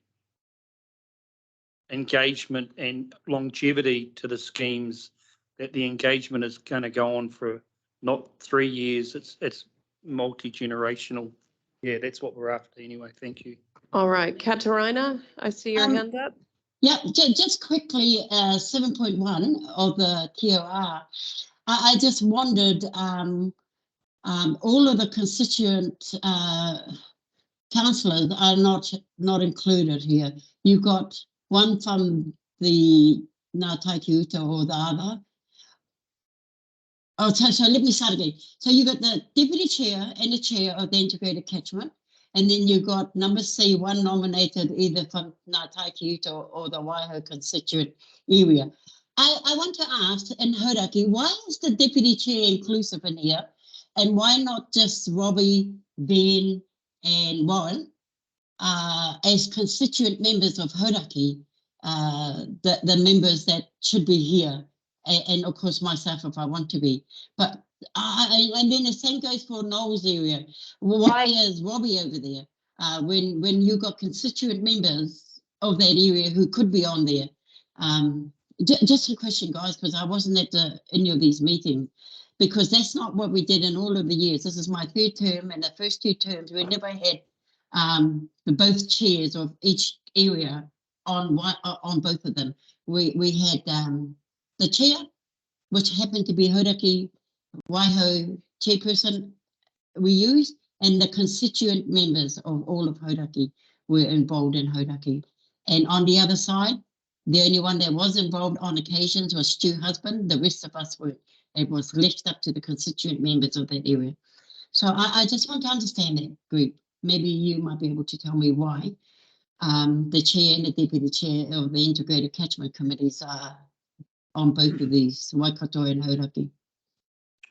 engagement and longevity to the schemes, that the engagement is going to go on for not 3 years, it's multi-generational. Yeah, that's what we're after anyway. Thank you. All right, Katarina, I see your hand up. Yeah, just quickly, 7.1 of the TOR. I just wondered, all of the constituent councillors are not included here. You've got one from the Ngā Takiuta or the other. Oh, so let me start again. So you've got the deputy chair and the chair of the integrated catchment, and then you've got number C, one nominated either from Ngā Takiuta or the Waiho constituent area. I want to ask in Hauraki, why is the deputy chair inclusive in here, and why not just Robbie, Ben, and Warren as constituent members of Hauraki, the members that should be here, and of course myself if I want to be. But and then the same goes for Noel's area. Why is Robbie over there when you got constituent members of that area who could be on there? Just a question, guys, because I wasn't at any of these meetings, because that's not what we did in all of the years. This is my third term, and the first 2 terms we never had both chairs of each area on both of them. We had the chair, which happened to be Hauraki Waiho chairperson we used, and the constituent members of all of Hauraki were involved in Hauraki. And on the other side, the only one that was involved on occasions was Stu Husband. The rest of us were, it was left up to the constituent members of that area. So I just want to understand that group. Maybe you might be able to tell me why the chair and the deputy chair of the integrated catchment committees are on both of these, Waikato and Hauraki.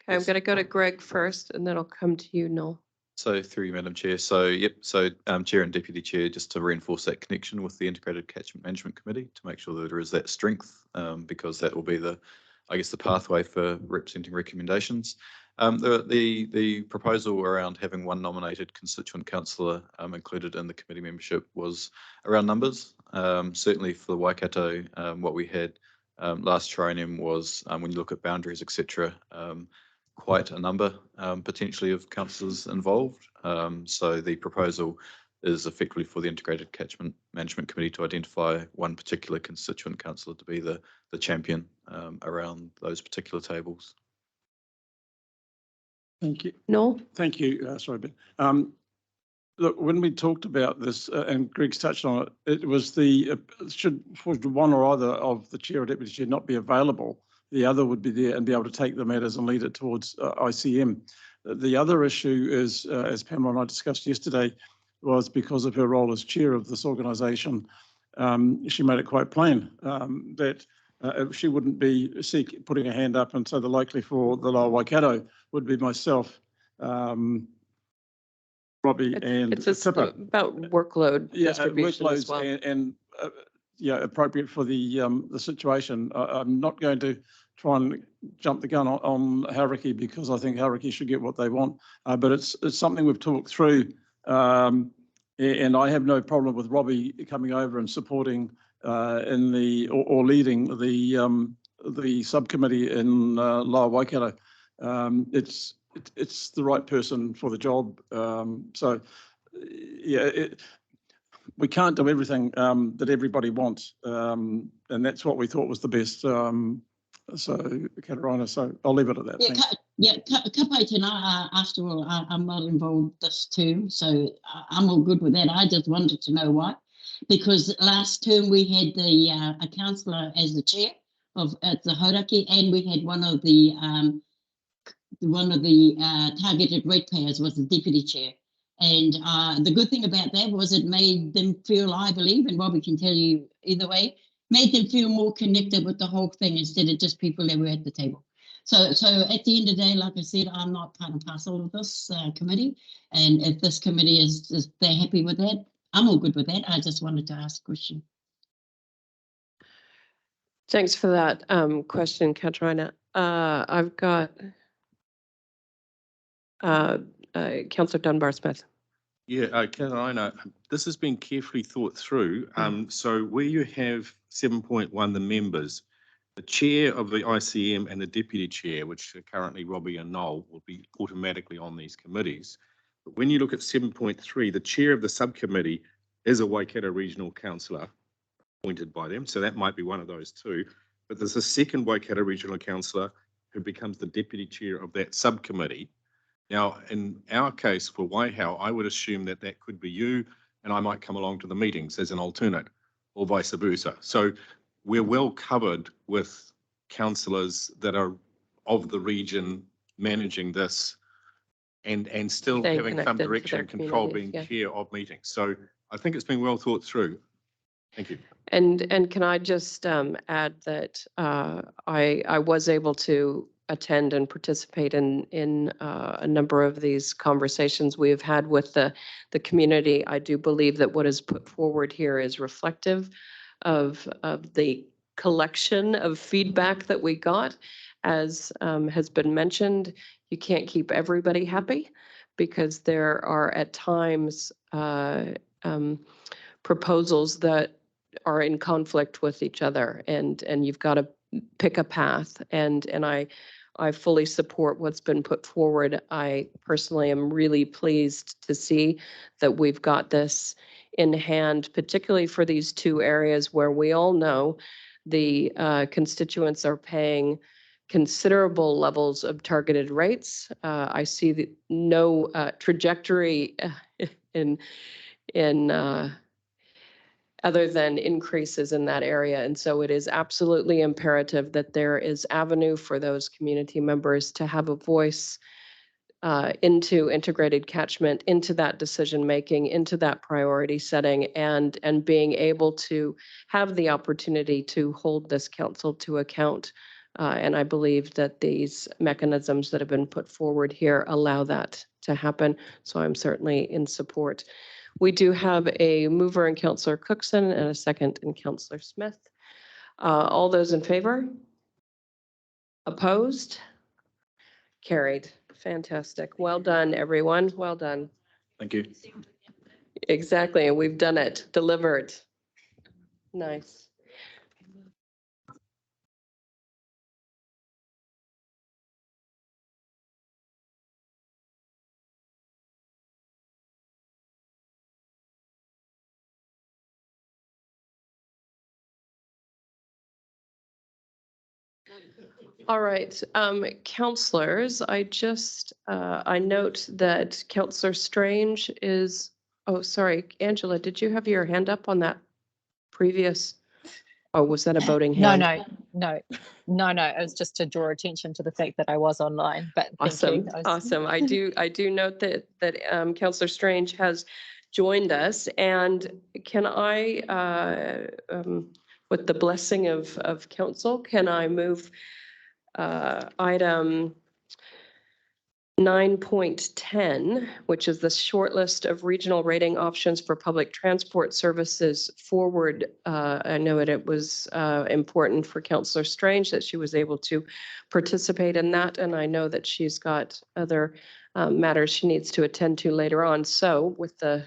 Okay, I'm going to go to Greg first, and then I'll come to you, Noel. So through you, Madam Chair. So Chair and Deputy Chair, just to reinforce that connection with the Integrated Catchment Management Committee to make sure that there is that strength, because that will be the pathway for representing recommendations. The proposal around having one nominated constituent councillor included in the committee membership was around numbers. Certainly for the Waikato, what we had last triennium was, when you look at boundaries, etc., quite a number potentially of councillors involved. So the proposal is effectively for the Integrated Catchment Management Committee to identify one particular constituent councillor to be the champion around those particular tables. Thank you. Noel? Thank you. Sorry, Ben. Look, when we talked about this, and Greg's touched on it, it was should one or other of the chair or deputy chair not be available, the other would be there and be able to take the matters and lead it towards ICM. The other issue is, as Pamela and I discussed yesterday, was because of her role as chair of this organisation, she made it quite plain that she wouldn't be putting a hand up, and so the likely for the Lower Waikato would be myself. Robbie and Tipper. About workload Yeah, distribution as workloads well. and yeah, appropriate for the situation. I'm not going to try and jump the gun on Hauraki because I think Hauraki should get what they want. But it's something we've talked through. And I have no problem with Robbie coming over and supporting in the or leading the subcommittee in Lower Waikato. It's the right person for the job. So yeah, we can't do everything that everybody wants, and that's what we thought was the best. So, Katarina, so I'll leave it at that. Yeah, Thanks. Kapai tēnā, after all, I'm not involved this term, so I'm all good with that. I just wanted to know why. Because last term we had a councillor as the chair of the Hauraki, and we had one of the targeted ratepayers was the deputy chair. And the good thing about that was it made them feel, I believe, and Robbie can tell you either way, made them feel more connected with the whole thing instead of just people that were at the table. So at the end of the day, like I said, I'm not part and parcel of this committee. And if this committee is they're happy with that, I'm all good with that. I just wanted to ask a question. Thanks for that question, Katrina. I've got Councillor Dunbar-Smith. Yeah, Carolina, this has been carefully thought through. So where you have 7.1, the members, the chair of the ICM and the deputy chair, which are currently Robbie and Noel, will be automatically on these committees. But when you look at 7.3, the chair of the subcommittee is a Waikato regional councillor appointed by them. So that might be one of those two. But there's a second Waikato regional councillor who becomes the deputy chair of that subcommittee. Now, in our case for Waihau, I would assume that that could be you, and I might come along to the meetings as an alternate, or vice versa. So we're well covered with councillors that are of the region managing this and still Staying having some connected to direction their and control, being communities, chair of meetings. So I think it's been well thought through. Thank you. And can I just add that I was able to attend and participate in a number of these conversations we have had with the community. I do believe that what is put forward here is reflective of the collection of feedback that we got. As has been mentioned, you can't keep everybody happy because there are at times proposals that are in conflict with each other, and you've got to pick a path. And I fully support what's been put forward. I personally am really pleased to see that we've got this in hand, particularly for these two areas where we all know the constituents are paying considerable levels of targeted rates. I see no trajectory in other than increases in that area. And so it is absolutely imperative that there is avenue for those community members to have a voice into integrated catchment, into that decision making, into that priority setting, and being able to have the opportunity to hold this council to account. And I believe that these mechanisms that have been put forward here allow that to happen. So I'm certainly in support. We do have a mover in Councillor Cookson and a second in Councillor Smith. All those in favor? Opposed? Carried. Fantastic. Well done, everyone. Well done. Thank you. Exactly. And we've done it. Delivered. Nice. All right, councillors, I just, I note that Councillor Strange is, oh, sorry, Angela, did you have your hand up on that previous? Oh, was that a voting No, hand? no. It was just to draw attention to the fact that I was online, but thank Awesome, you. awesome. I do note that Councillor Strange has joined us, and can I, with the blessing of council, can I move item 9.10, which is the short list of regional rating options for public transport services forward. I know it was important for Councillor Strange that she was able to participate in that, and I know that she's got other matters she needs to attend to later on. So with the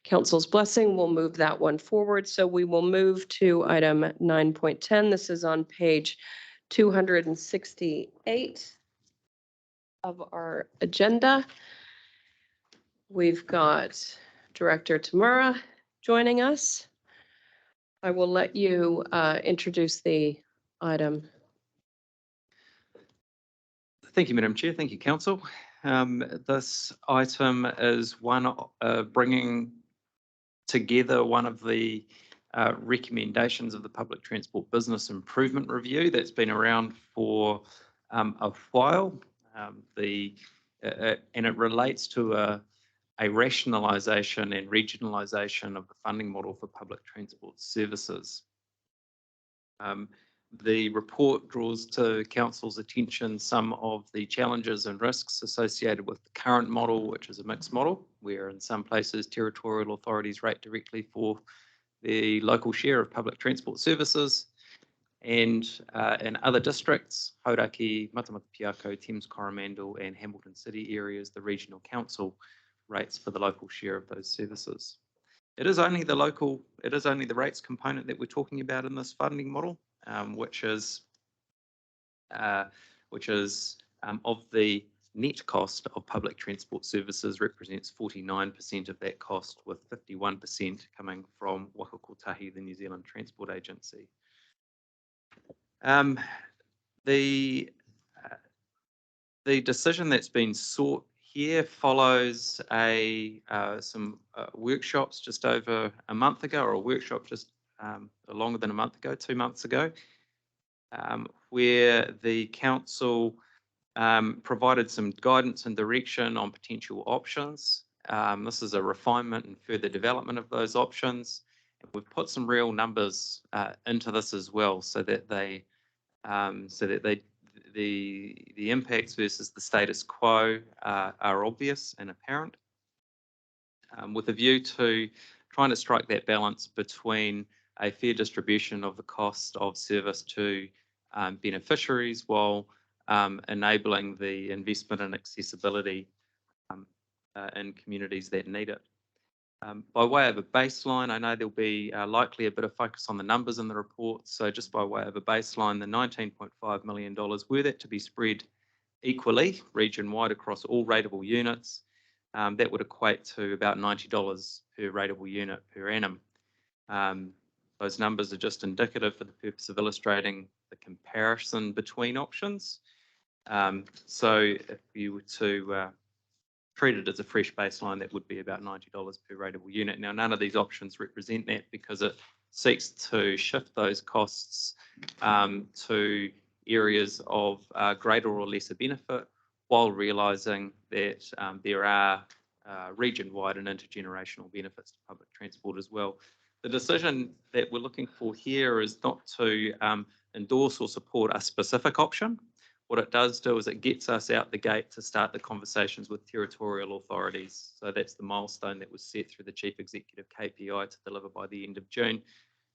council's blessing, we'll move that one forward. So we will move to item 9.10. This is on page 268 of our agenda. We've got Director Tamara joining us. I will let you introduce the item. Thank you, Madam Chair. Thank you, Council. This item is one bringing together one of the recommendations of the Public Transport Business Improvement Review that's been around for a while. And it relates to a rationalisation and regionalisation of the funding model for public transport services. The report draws to Council's attention some of the challenges and risks associated with the current model, which is a mixed model, where in some places territorial authorities rate directly for the local share of public transport services, and in other districts, Hauraki, Matamata-Piako, Thames Coromandel and Hamilton City areas, the regional council rates for the local share of those services. It is only the rates component that we're talking about in this funding model, which is of the net cost of public transport services represents 49% of that cost, with 51% coming from Waka Kotahi, the New Zealand Transport Agency. The decision that's been sought here follows some workshops just over a month ago, or a workshop just longer than a month ago, 2 months ago, where the council provided some guidance and direction on potential options. This is a refinement and further development of those options. And we've put some real numbers into this as well, so that the impacts versus the status quo are obvious and apparent, with a view to trying to strike that balance between a fair distribution of the cost of service to beneficiaries, while enabling the investment and accessibility in communities that need it. By way of a baseline, I know there'll be likely a bit of focus on the numbers in the report. So just by way of a baseline, the $19.5 million, were that to be spread equally region-wide across all rateable units, that would equate to about $90 per rateable unit per annum. Those numbers are just indicative for the purpose of illustrating the comparison between options. So if you were to treat it as a fresh baseline, that would be about $90 per rateable unit. Now, none of these options represent that, because it seeks to shift those costs to areas of greater or lesser benefit, while realising that there are region-wide and intergenerational benefits to public transport as well. The decision that we're looking for here is not to endorse or support a specific option. What it does do is it gets us out the gate to start the conversations with territorial authorities. So that's the milestone that was set through the Chief Executive KPI to deliver by the end of June,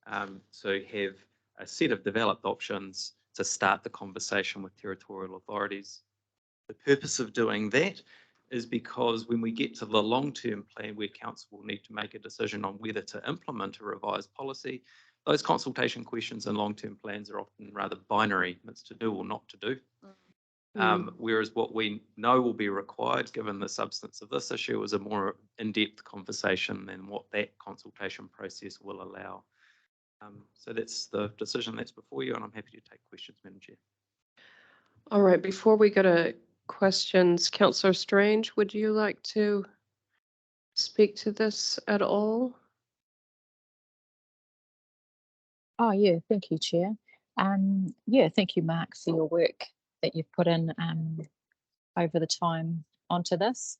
to have a set of developed options to start the conversation with territorial authorities. The purpose of doing that is because when we get to the long-term plan, where council will need to make a decision on whether to implement a revised policy, those consultation questions and long-term plans are often rather binary. It's to do or not to do. Whereas what we know will be required, given the substance of this issue, is a more in-depth conversation than what that consultation process will allow. So that's the decision that's before you, and I'm happy to take questions, Madam Chair. All right, before we go to questions, Councillor Strange, would you like to speak to this at all? Oh, yeah, thank you, Chair. Yeah, thank you, Mark, for your work that you've put in over the time onto this.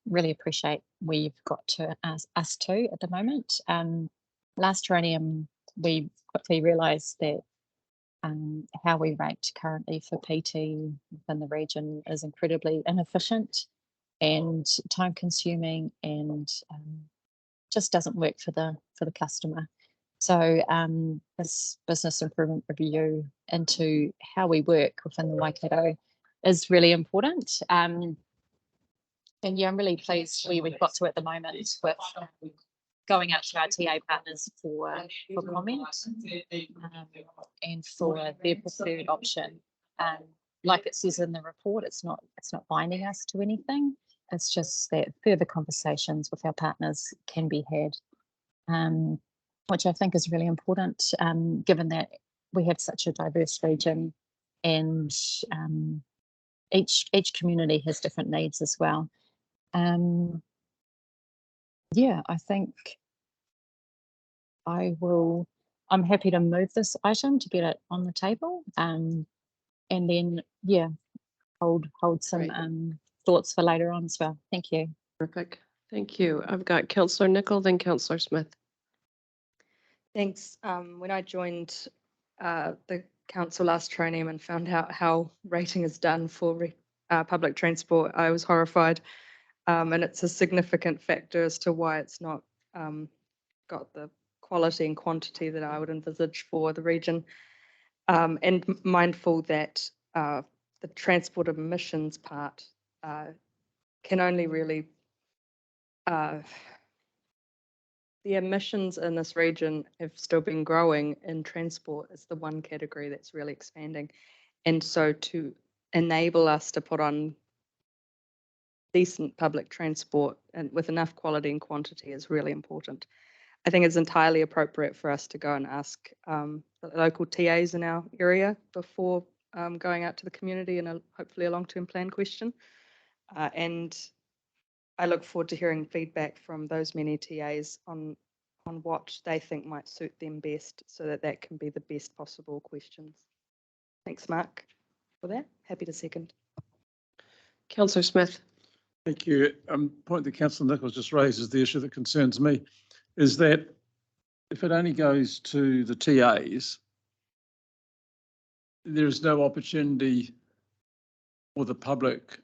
Really appreciate where you've got to us to at the moment. Last Terranium, we quickly realised that how we rate currently for PT within the region is incredibly inefficient and time consuming, and just doesn't work for the customer. So this business improvement review into how we work within the Waikato is really important. And yeah, I'm really pleased where we've got to at the moment with going out to our TA partners for comment and for their preferred option. Like it says in the report, it's not binding us to anything. It's just that further conversations with our partners can be had, which I think is really important, given that we have such a diverse region, and each community has different needs as well. Yeah, I think I'm happy to move this item to get it on the table, and then, yeah, hold some thoughts for later on as well. Thank you. Terrific. Thank you. I've got Councillor Nicol, then Councillor Smith. Thanks. When I joined the council last triennium and found out how rating is done for public transport, I was horrified. And it's a significant factor as to why it's not got the quality and quantity that I would envisage for the region. And mindful that the transport emissions part can only really, the emissions in this region have still been growing in transport. It's the one category that's really expanding. And so to enable us to put on decent public transport and with enough quality and quantity is really important. I think it's entirely appropriate for us to go and ask the local TAs in our area before going out to the community in hopefully a long-term plan question. And I look forward to hearing feedback from those many TAs on what they think might suit them best, so that can be the best possible questions. Thanks, Mark, for that. Happy to second. Councillor Smith. Thank you. Point that Councillor Nichols just raised is the issue that concerns me, is that if it only goes to the TAs, there is no opportunity for the public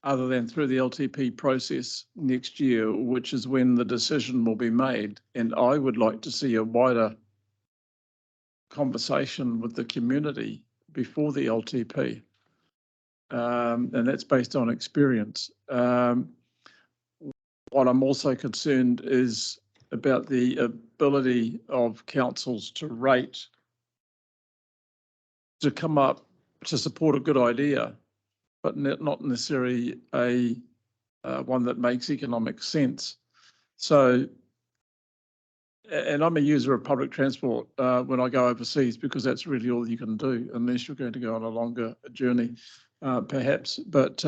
other than through the LTP process next year, which is when the decision will be made. And I would like to see a wider conversation with the community before the LTP. And that's based on experience. What I'm also concerned is about the ability of councils to rate, to come up to support a good idea, but not necessarily a one that makes economic sense. So, and I'm a user of public transport when I go overseas, because that's really all you can do unless you're going to go on a longer journey, perhaps. But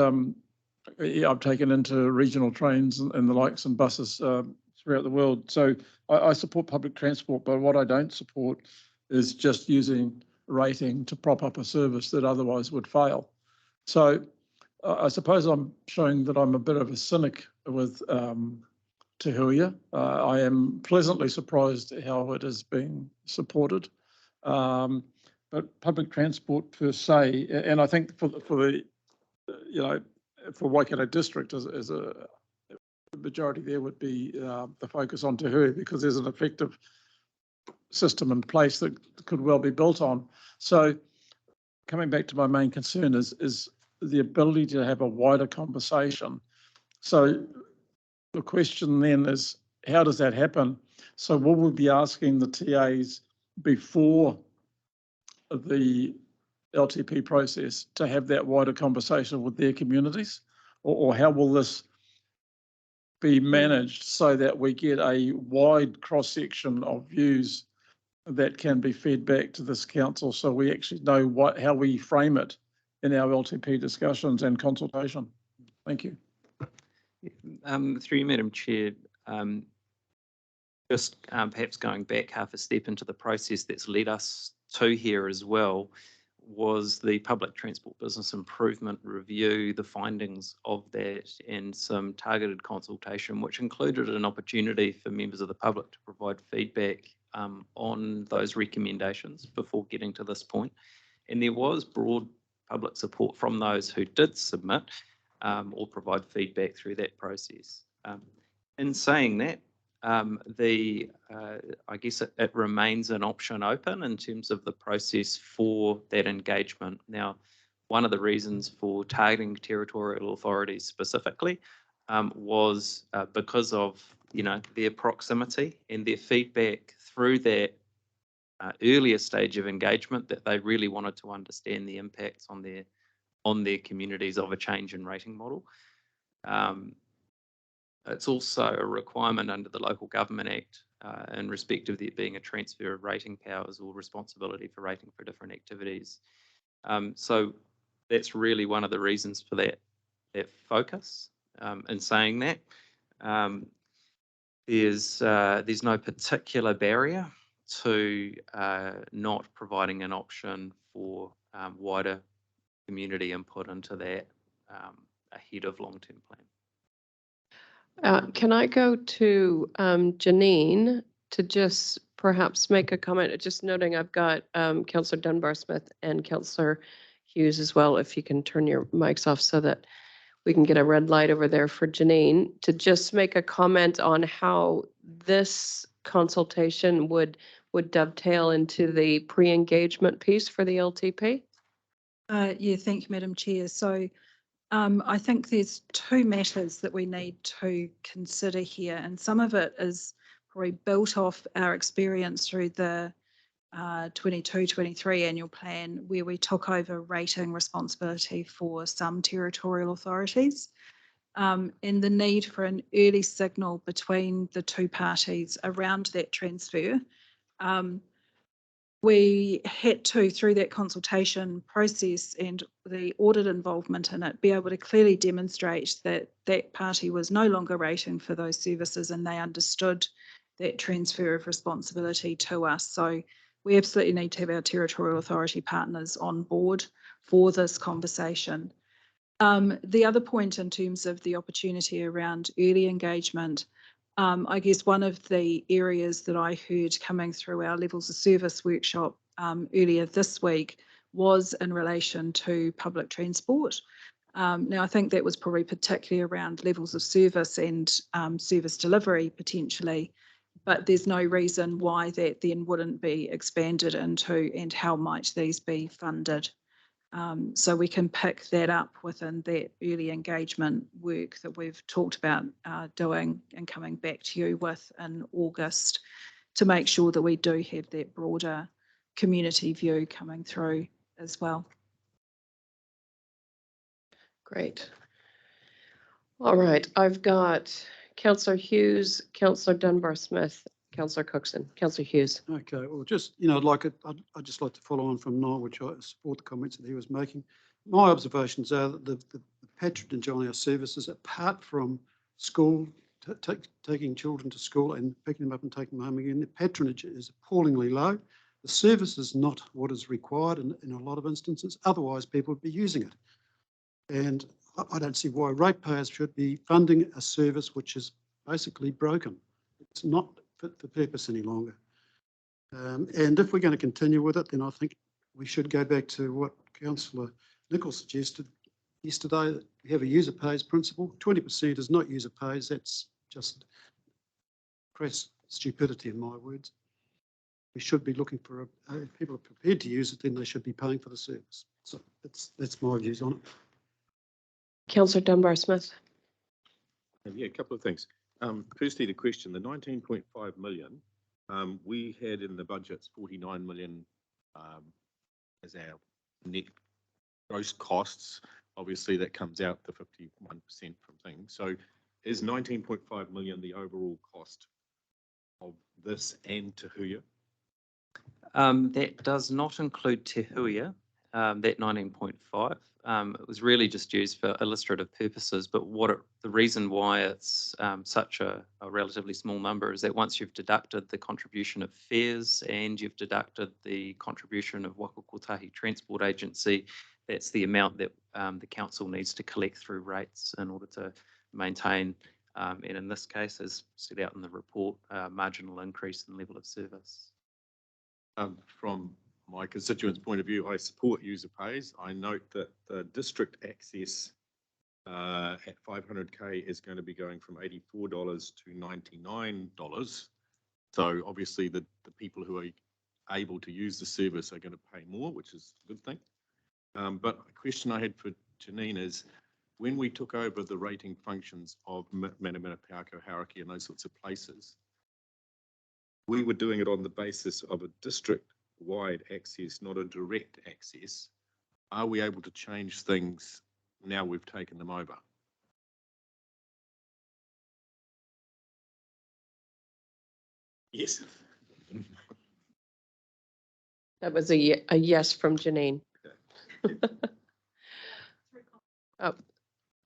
yeah, I've taken into regional trains and the likes and buses throughout the world. So I support public transport, but what I don't support is just using rating to prop up a service that otherwise would fail. So I suppose I'm showing that I'm a bit of a cynic with Te Huia. I am pleasantly surprised how it is being supported. But public transport per se, and I think for the, you know, for Waikato district as a majority there would be the focus on Te Huia, because there's an effective system in place that could well be built on. So coming back to my main concern is the ability to have a wider conversation. So the question then is, how does that happen? So will we be asking the TAs before the LTP process to have that wider conversation with their communities? Or how will this be managed so that we get a wide cross-section of views that can be fed back to this council, so we actually know how we frame it in our LTP discussions and consultation? Thank you. Through you, Madam Chair, just perhaps going back half a step into the process that's led us to here as well, was the Public Transport Business Improvement Review, the findings of that, and some targeted consultation, which included an opportunity for members of the public to provide feedback on those recommendations before getting to this point. And there was broad public support from those who did submit or provide feedback through that process. In saying that, I guess it remains an option open in terms of the process for that engagement. Now, one of the reasons for targeting territorial authorities specifically was because of their proximity and their feedback through that earlier stage of engagement, that they really wanted to understand the impacts on their communities of a change in rating model. It's also a requirement under the Local Government Act in respect of there being a transfer of rating powers or responsibility for rating for different activities. So that's really one of the reasons for that focus. In saying that, there's no particular barrier to not providing an option for wider community input into that ahead of long-term plan. Can I go to Janine to just perhaps make a comment? Just noting I've got Councillor Dunbar-Smith and Councillor Hughes as well, if you can turn your mics off so that we can get a red light over there for Janine, to just make a comment on how this consultation would dovetail into the pre-engagement piece for the LTP. Yeah, thank you, Madam Chair. So I think there's two matters that we need to consider here, and some of it is probably built off our experience through the 22-23 annual plan, where we took over rating responsibility for some territorial authorities, and the need for an early signal between the two parties around that transfer. We had to, through that consultation process and the audit involvement in it, be able to clearly demonstrate that that party was no longer rating for those services and they understood that transfer of responsibility to us. So we absolutely need to have our territorial authority partners on board for this conversation. The other point in terms of the opportunity around early engagement, I guess one of the areas that I heard coming through our levels of service workshop earlier this week was in relation to public transport. Now, I think that was probably particularly around levels of service and service delivery potentially, but there's no reason why that then wouldn't be expanded into, and how might these be funded. So we can pick that up within that early engagement work that we've talked about doing and coming back to you with in August, to make sure that we do have that broader community view coming through as well. Great. All right, I've got Councillor Hughes, Councillor Dunbar-Smith, Councillor Cookson. Councillor Hughes. Okay, well, just, I'd just like to follow on from Noel, which I support the comments that he was making. My observations are that the patronage on our services, apart from school, taking children to school and picking them up and taking them home again, the patronage is appallingly low. The service is not what is required in a lot of instances, otherwise people would be using it. And I don't see why ratepayers should be funding a service which is basically broken. It's not fit for purpose any longer. And if we're going to continue with it, then I think we should go back to what Councillor Nichols suggested yesterday, that we have a user pays principle. 20% is not user pays. That's just crass stupidity in my words. We should be looking for, if people are prepared to use it, then they should be paying for the service. So that's my views on it. Councillor Dunbar-Smith. Yeah, a couple of things. Firstly, the question, the 19.5 million, we had in the budgets 49 million as our net gross costs. Obviously, that comes out to 51% from things. So is 19.5 million the overall cost of this and Te Huia? That does not include Te Huia, that 19.5. It was really just used for illustrative purposes, but the reason why it's such a relatively small number is that once you've deducted the contribution of fares and you've deducted the contribution of Waka Kotahi Transport Agency, that's the amount that the council needs to collect through rates in order to maintain And in this case, as set out in the report, marginal increase in level of service. From my constituents' point of view, I support user pays. I note that the district access at 500K is going to be going from $84 to $99. So obviously the people who are able to use the service are going to pay more, which is a good thing. But a question I had for Janine is, when we took over the rating functions of Manamana, Pauko, Hauraki and those sorts of places, we were doing it on the basis of a district-wide access, not a direct access. Are we able to change things now we've taken them over? Yes. That was a yes from Janine. Oh,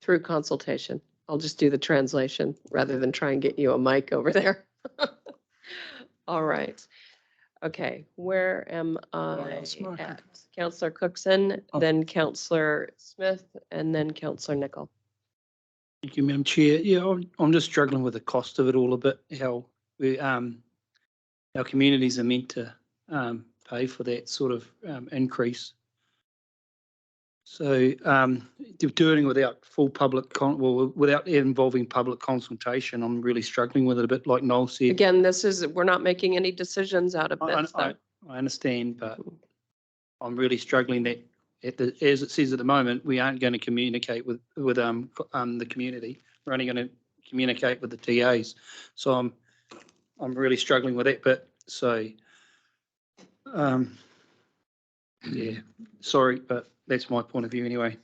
through consultation. I'll just do the translation rather than try and get you a mic over there. All right. Okay, where am I at? Councillor Cookson, then Councillor Smith, and then Councillor Nicol. Thank you, Madam Chair. Yeah, I'm just struggling with the cost of it all a bit, how we, our communities are meant to pay for that sort of increase. So doing without full public, without involving public consultation, I'm really struggling with it a bit, like Noel said. Again, we're not making any decisions out of this. I understand, but I'm really struggling that as it says at the moment, we aren't going to communicate with the community. We're only going to communicate with the TAs. So I'm really struggling with that bit. So yeah, sorry, but that's my point of view anyway.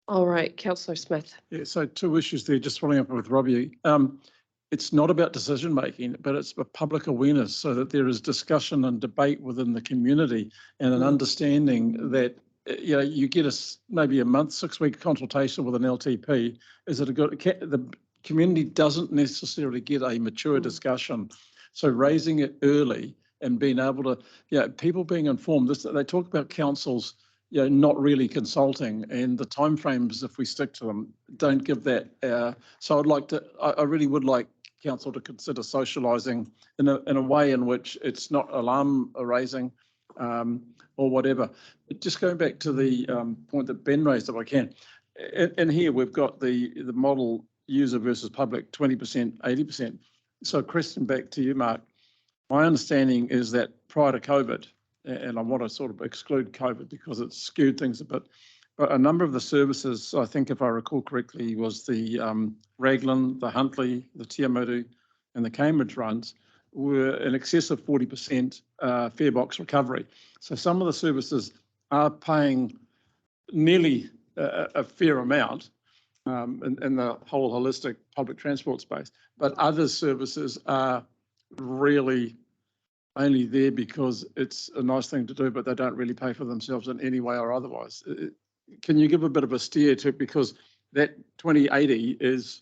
All right, Councillor Smith. Yeah, so two issues there, just following up with Robbie. It's not about decision making, but it's about public awareness so that there is discussion and debate within the community and an understanding that you get maybe a month, 6-week consultation with an LTP. Is it a good? The community doesn't necessarily get a mature discussion, so raising it early and being able to, people being informed. They talk about councils, not really consulting, and the timeframes, if we stick to them, don't give that. So I'd like to, I really would like council to consider socialising in a way in which it's not alarm raising or whatever. But just going back to the point that Ben raised, if I can, in here we've got the model user versus public, 20%, 80%. So a question back to you, Mark. My understanding is that prior to COVID, and I want to sort of exclude COVID because it's skewed things a bit, but a number of the services, I think if I recall correctly, was the Raglan, the Huntly, the Tiamutu and the Cambridge runs were in excess of 40% fare box recovery. So some of the services are paying nearly a fair amount in the whole holistic public transport space, but other services are really only there because it's a nice thing to do, but they don't really pay for themselves in any way or otherwise. Can you give a bit of a steer to, because that 2080 is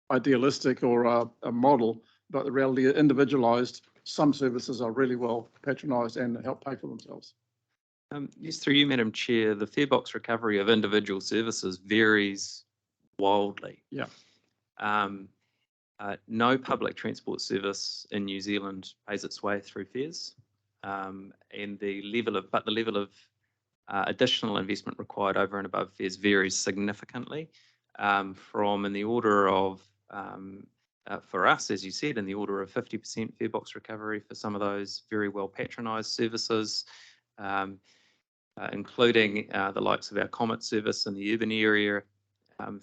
idealistic or a model, but the reality is individualised. Some services are really well patronised and help pay for themselves. Yes, through you, Madam Chair, the fare box recovery of individual services varies wildly. Yeah. No public transport service in New Zealand pays its way through fares, and the level of additional investment required over and above fares varies significantly, from in the order of, for us, as you said, in the order of 50% fare box recovery for some of those very well patronised services, including the likes of our Comet service in the urban area,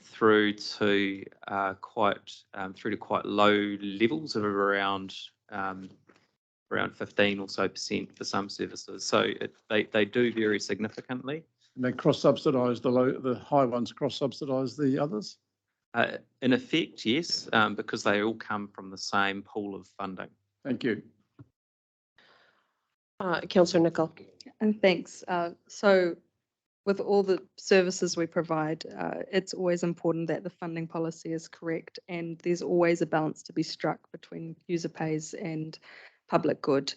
through to quite low levels of around 15 or so % for some services. So they do vary significantly. And they cross-subsidise the high ones, cross-subsidise the others? In effect, yes, because they all come from the same pool of funding. Thank you. Councillor Nicol. And thanks. So with all the services we provide, it's always important that the funding policy is correct, and there's always a balance to be struck between user pays and public good.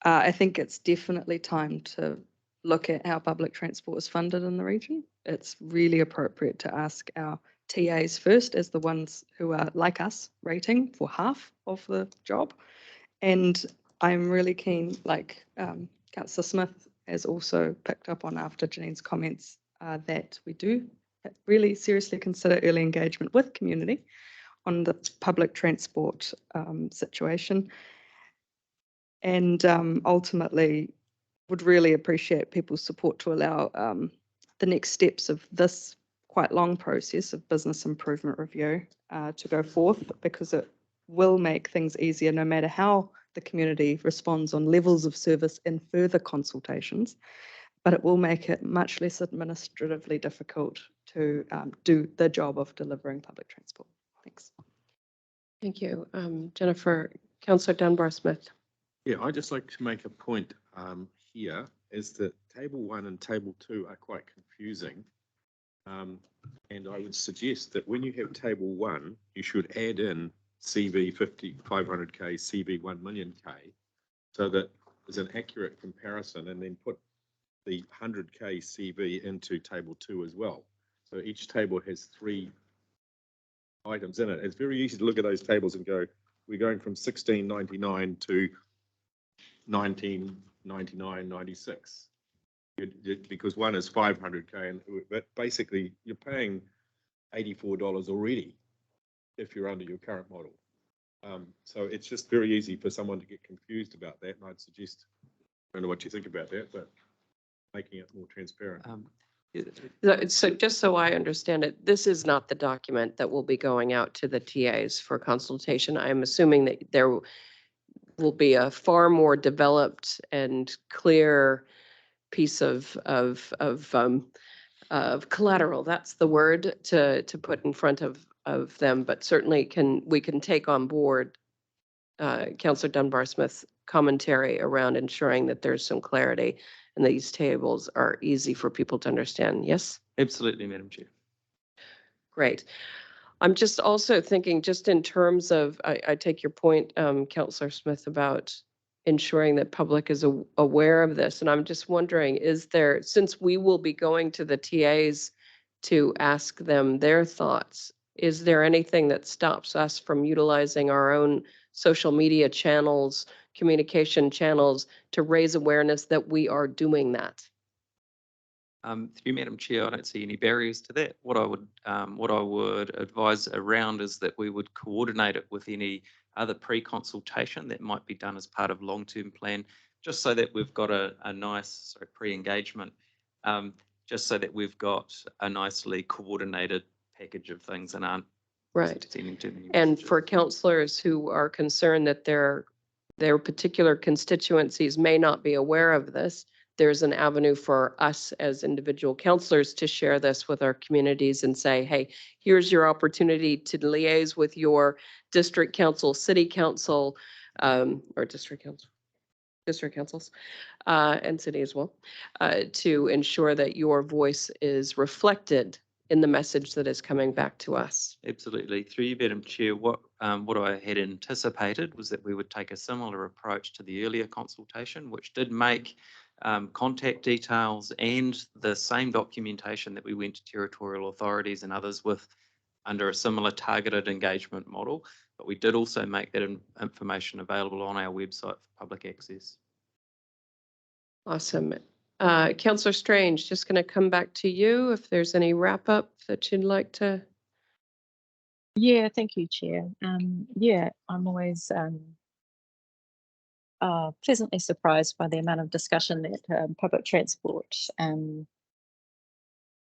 I think it's definitely time to look at how public transport is funded in the region. It's really appropriate to ask our TAs first as the ones who are like us rating for half of the job. And I'm really keen, like Councillor Smith has also picked up on after Janine's comments, that we do really seriously consider early engagement with community on the public transport situation. And ultimately would really appreciate people's support to allow the next steps of this quite long process of business improvement review to go forth, because it will make things easier no matter how the community responds on levels of service in further consultations, but it will make it much less administratively difficult to do the job of delivering public transport. Thanks. Thank you. Jennifer, Councillor Dunbar-Smith. Yeah, I'd just like to make a point here, is that table 1 and table 2 are quite confusing. And I would suggest that when you have table 1, you should add in CV 500K, CV 1 million K, so that there's an accurate comparison, and then put the 100K CV into table 2 as well. So each table has 3 items in it. It's very easy to look at those tables and go, we're going from 1699 to 1999-96, because one is 500K, and but basically you're paying $84 already if you're under your current model. So it's just very easy for someone to get confused about that, and I'd suggest, I don't know what you think about that, but making it more transparent. So just so I understand it, this is not the document that will be going out to the TAs for consultation. I'm assuming that there will be a far more developed and clear piece of collateral. That's the word to put in front of them. But certainly we can take on board Councillor Dunbar-Smith's commentary around ensuring that there's some clarity and these tables are easy for people to understand. Yes? Absolutely, Madam Chair. Great. I'm just also thinking, just in terms of, I take your point, Councillor Smith, about ensuring that public is aware of this. And I'm just wondering, is there, since we will be going to the TAs to ask them their thoughts, is there anything that stops us from utilizing our own social media channels, communication channels, to raise awareness that we are doing that? Through Madam Chair, I don't see any barriers to that. What I would advise around is that we would coordinate it with any other pre-consultation that might be done as part of long-term plan, just so that we've got a nice pre-engagement, just so that we've got a nicely coordinated package of things and aren't sending too many And messages. for councillors who are concerned that their particular constituencies may not be aware of this, there's an avenue for us as individual councillors to share this with our communities and say, hey, here's your opportunity to liaise with your district council, city council, or district councils, and city as well, to ensure that your voice is reflected in the message that is coming back to us. Absolutely. Through you, Madam Chair, what I had anticipated was that we would take a similar approach to the earlier consultation, which did make contact details and the same documentation that we went to territorial authorities and others with under a similar targeted engagement model. But we did also make that information available on our website for public access. Awesome. Councillor Strange, just going to come back to you if there's any wrap up that you'd like to. Yeah, thank you, Chair. Yeah, I'm always pleasantly surprised by the amount of discussion that public transport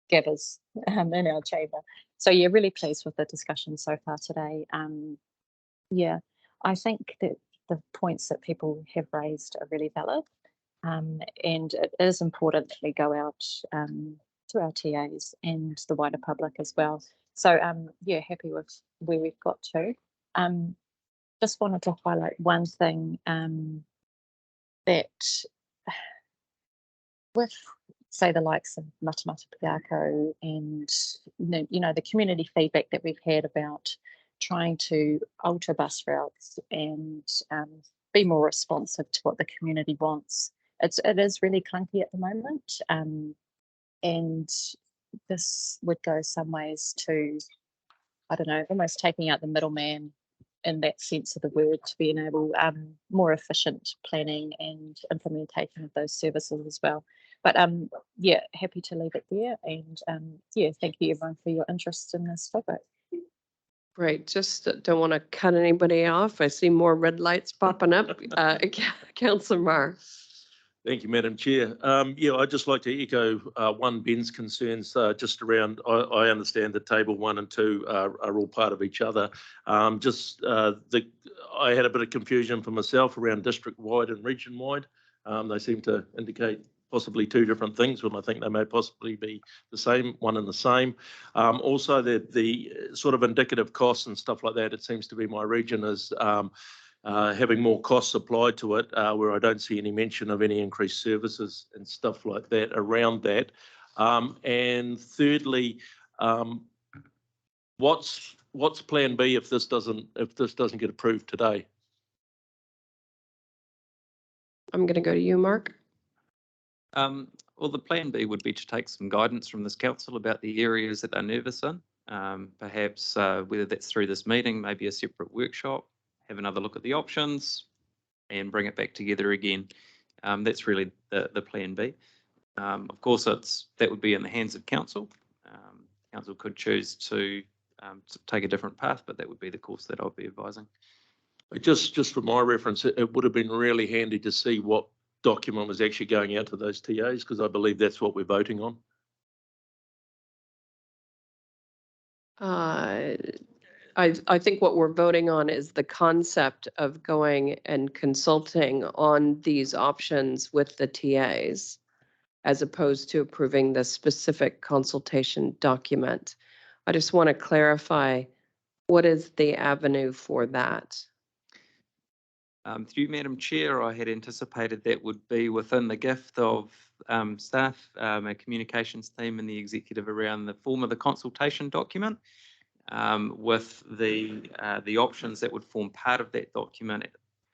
gathers in our chamber. So yeah, really pleased with the discussion so far today. Yeah, I think that the points that people have raised are really valid. And it is important that we go out to our TAs and the wider public as well. So yeah, happy with where we've got to. Just wanted to highlight one thing that with, say, the likes of Matamata Piako and the community feedback that we've had about trying to alter bus routes and be more responsive to what the community wants. It is really clunky at the moment, and this would go some ways to I don't know, almost taking out the middleman in that sense of the word to be enable more efficient planning and implementation of those services as well. But yeah, happy to leave it there. And yeah, thank you everyone for your interest in this topic. Great. Just don't want to cut anybody off. I see more red lights popping up. Councillor Maher. Thank you, Madam Chair. Yeah, I'd just like to echo one Ben's concerns just around, I understand that table 1 and 2 are all part of each other. I had a bit of confusion for myself around district-wide and region-wide. They seem to indicate possibly 2 different things when I think they may possibly be the same, one and the same. Also, the sort of indicative costs and stuff like that, it seems to be my region is having more costs applied to it, where I don't see any mention of any increased services and stuff like that around that. And thirdly, what's plan B if this doesn't get approved today? I'm going to go to you, Mark. Well, the plan B would be to take some guidance from this council about the areas that they're nervous in. Perhaps whether that's through this meeting, maybe a separate workshop, have another look at the options and bring it back together again. That's really the plan B. Of course, that would be in the hands of council. Council could choose to take a different path, but that would be the course that I would be advising. Just for my reference, it would have been really handy to see what document was actually going out to those TAs, because I believe that's what we're voting on. I think what we're voting on is the concept of going and consulting on these options with the TAs, as opposed to approving the specific consultation document. I just want to clarify, what is the avenue for that? Through Madam Chair, I had anticipated that would be within the gift of staff, our communications team and the executive around the form of the consultation document, with the options that would form part of that document,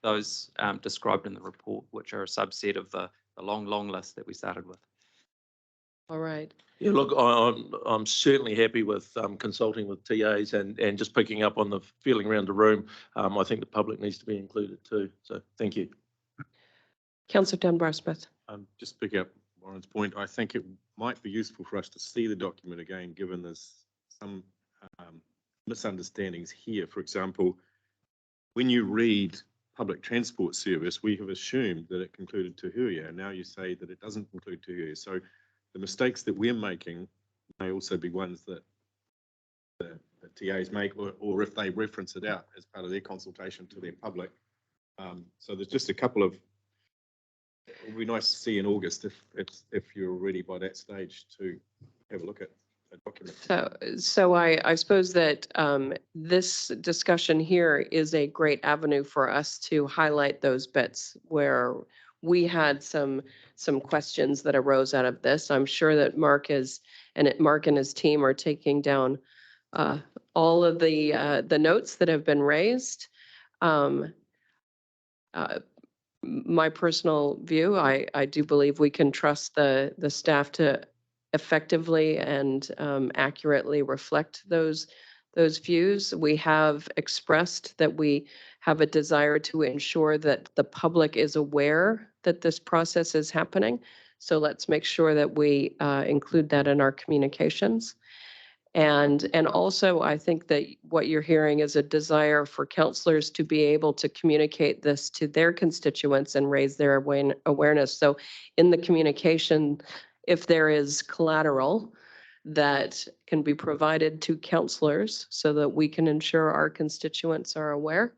those described in the report, which are a subset of the long list that we started with. All right. Yeah, look, I'm certainly happy with consulting with TAs and just picking up on the feeling around the room. I think the public needs to be included too. So thank you. Councillor Dunbar-Smith. Just pick up Warren's point. I think it might be useful for us to see the document again, given there's some misunderstandings here. For example, when you read public transport service, we have assumed that it concluded Tuhuia, and now you say that it doesn't include Tuhuia. So the mistakes that we're making may also be ones that the TAs make, or if they reference it out as part of their consultation to their public. So there's just a couple of, it would be nice to see in August if you're ready by that stage to have a look at a document. So I suppose that this discussion here is a great avenue for us to highlight those bits where we had some questions that arose out of this. I'm sure that Mark and his team are taking down all of the notes that have been raised. My personal view, I do believe we can trust the staff to effectively and accurately reflect those views. We have expressed that we have a desire to ensure that the public is aware that this process is happening. So let's make sure that we include that in our communications. And also, I think that what you're hearing is a desire for councillors to be able to communicate this to their constituents and raise their awareness. So in the communication, if there is collateral that can be provided to councillors so that we can ensure our constituents are aware,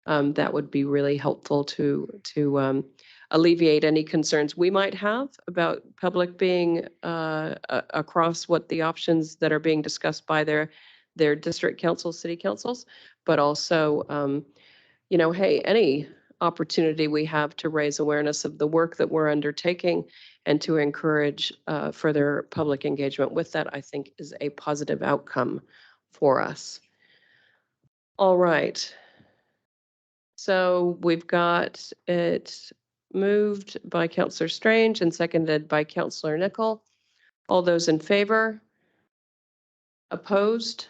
that would be really helpful to alleviate any concerns we might have about public being across what the options that are being discussed by their district councils, city councils, but also, hey, any opportunity we have to raise awareness of the work that we're undertaking and to encourage further public engagement with that, I think is a positive outcome for us. All right. So we've got it moved by Councillor Strange and seconded by Councillor Nicol. All those in favor? Opposed?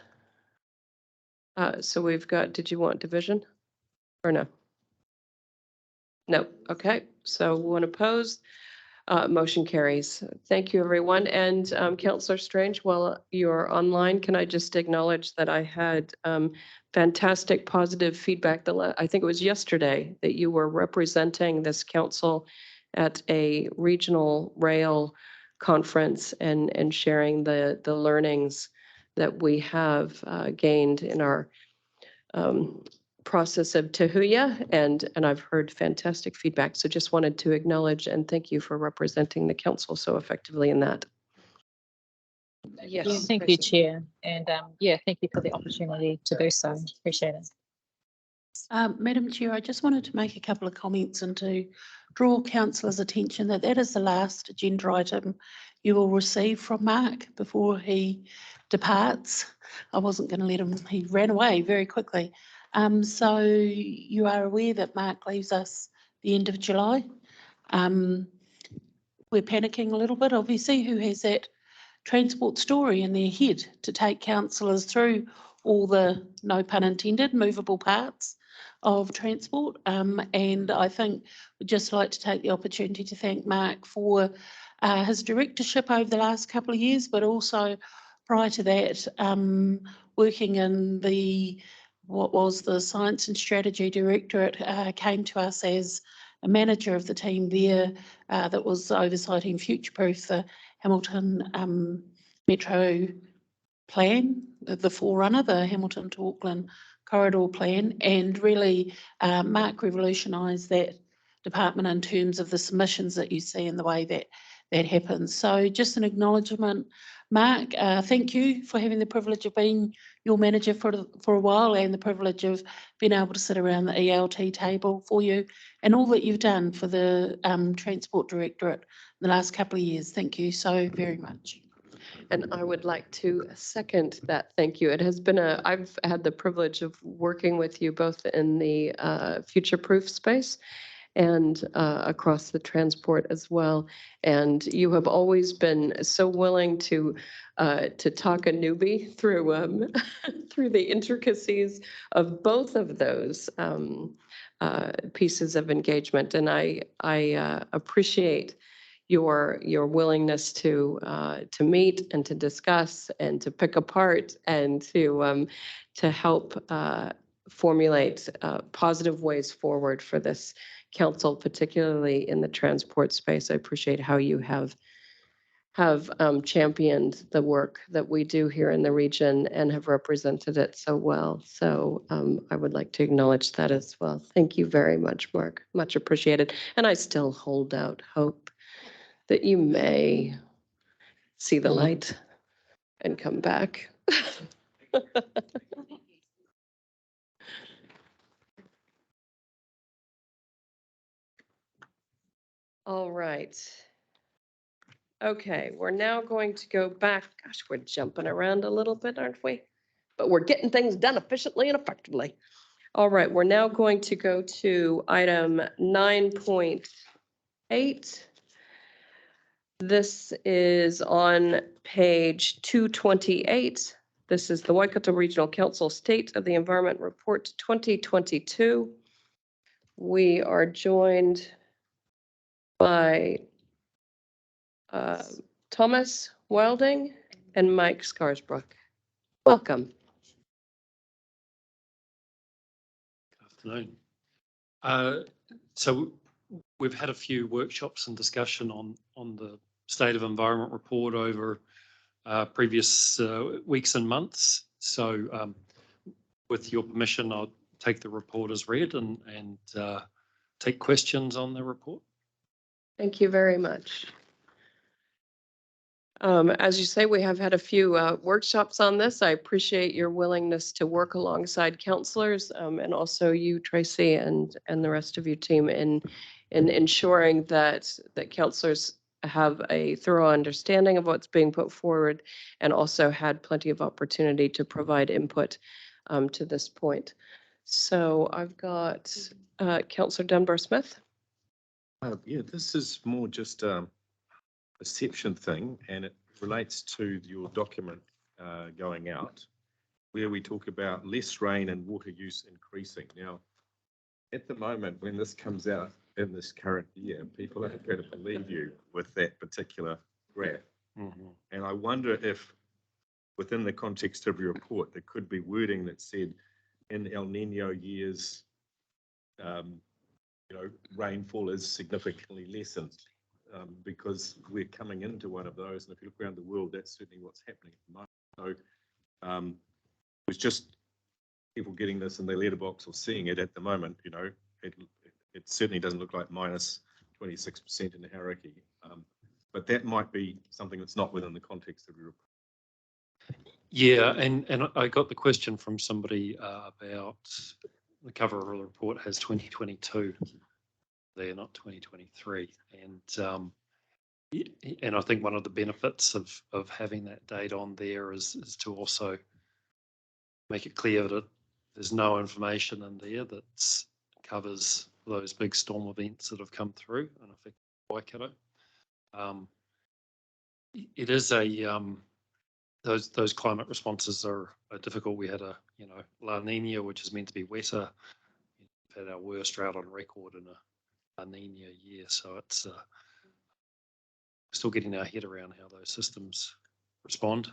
So we've got, did you want division or no? No, okay, so one opposed, motion carries. Thank you, everyone. And Councillor Strange, while you're online, can I just acknowledge that I had fantastic positive feedback. I think it was yesterday that you were representing this council at a regional rail conference and sharing the learnings that we have gained in our process of Tahuya, and I've heard fantastic feedback. So just wanted to acknowledge and thank you for representing the council so effectively in that. Yeah, Yes. thank you, Chair. And yeah, thank you for the opportunity to do so. Appreciate it. Madam Chair, I just wanted to make a couple of comments and to draw councillors' attention that that is the last agenda item you will receive from Mark before he departs. I wasn't going to let him, he ran away very quickly. So you are aware that Mark leaves us the end of July. We're panicking a little bit, obviously, who has that transport story in their head to take councillors through all the, no pun intended, movable parts of transport. And I think we'd just like to take the opportunity to thank Mark for his directorship over the last couple of years, but also prior to that, working in what was the Science and Strategy Directorate, came to us as a manager of the team there that was oversighting future-proof the Hamilton Metro plan, the forerunner, the Hamilton to Auckland corridor plan, and really Mark revolutionised that department in terms of the submissions that you see and the way that that happens. So just an acknowledgement, Mark, thank you for having the privilege of being your manager for a while and the privilege of being able to sit around the ELT table for you and all that you've done for the Transport Directorate in the last couple of years. Thank you so very much. And I would like to second that. Thank you. It has been I've had the privilege of working with you both in the future-proof space and across the transport as well. And you have always been so willing to talk a newbie through through the intricacies of both of those pieces of engagement. And I appreciate your willingness to meet and to discuss and to pick apart and to help formulate positive ways forward for this council, particularly in the transport space. I appreciate how you have championed the work that we do here in the region and have represented it so well. So I would like to acknowledge that as well. Thank you very much, Mark. Much appreciated. And I still hold out hope that you may see the light and come back. All right. Okay, we're now going to go back. Gosh, we're jumping around a little bit, aren't we? But we're getting things done efficiently and effectively. All right, we're now going to go to item 9.8. This is on page 228. This is the Waikato Regional Council State of the Environment Report 2022. We are joined by Thomas Wilding and Mike Scarsbrook. Welcome. Afternoon. So we've had a few workshops and discussion on the State of Environment Report over previous weeks and months. So with your permission, I'll take the report as read and take questions on the report. Thank you very much. As you say, we have had a few workshops on this. I appreciate your willingness to work alongside counselors and also you, Tracy, and the rest of your team in ensuring that counselors have a thorough understanding of what's being put forward and also had plenty of opportunity to provide input to this point. So I've got Councillor Dunbar-Smith. Yeah, this is more just a perception thing, and it relates to your document going out. where we talk about less rain and water use increasing. Now, at the moment, when this comes out in this current year, people are going to believe you with that particular graph. And I wonder if within the context of your report, there could be wording that said in El Nino years, rainfall is significantly lessened because we're coming into one of those. And if you look around the world, that's certainly what's happening at the moment. So it's just people getting this in their letterbox or seeing it at the moment. It certainly doesn't look like minus 26% in the Hauraki. But that might be something that's not within the context of your report. Yeah, and I got the question from somebody about the cover of the report has 2022 there, not 2023. And I think one of the benefits of having that date on there is to also make it clear that there's no information in there that covers those big storm events that have come through and affect Waikato. It is those climate responses are difficult. We had a La Nina, which is meant to be wetter. We've had our worst drought on record in a La Nina year, so it's still getting our head around how those systems respond.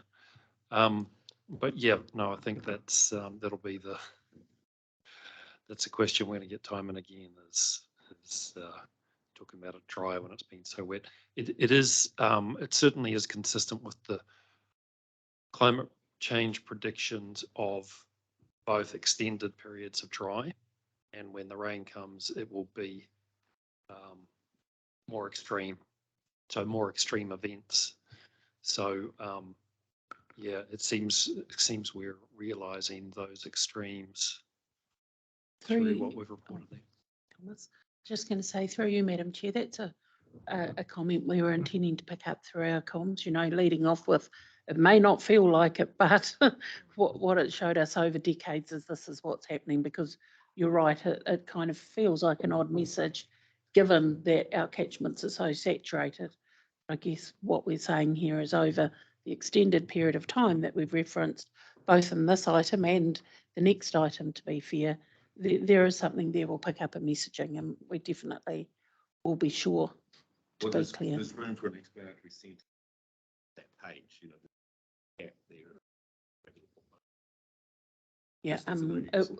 But yeah, no, I think that'll be that's a question we're going to get time and again is talking about it dry when it's been so wet. It certainly is consistent with the climate change predictions of both extended periods of dry, and when the rain comes, it will be more extreme. So more extreme events. So yeah, it seems we're realising those extremes through what we've reported there. Thomas, just going to say through you, Madam Chair, that's a comment we were intending to pick up through our comms, leading off with, it may not feel like it, but what it showed us over decades is this is what's happening, because you're right, it kind of feels like an odd message given that our catchments are so saturated. I guess what we're saying here is over the extended period of time that we've referenced, both in this item and the next item, to be fair, there is something there we'll pick up a messaging, and we definitely will be sure to be clear. There's room for an explanatory sentence on that page, the gap there. Yeah,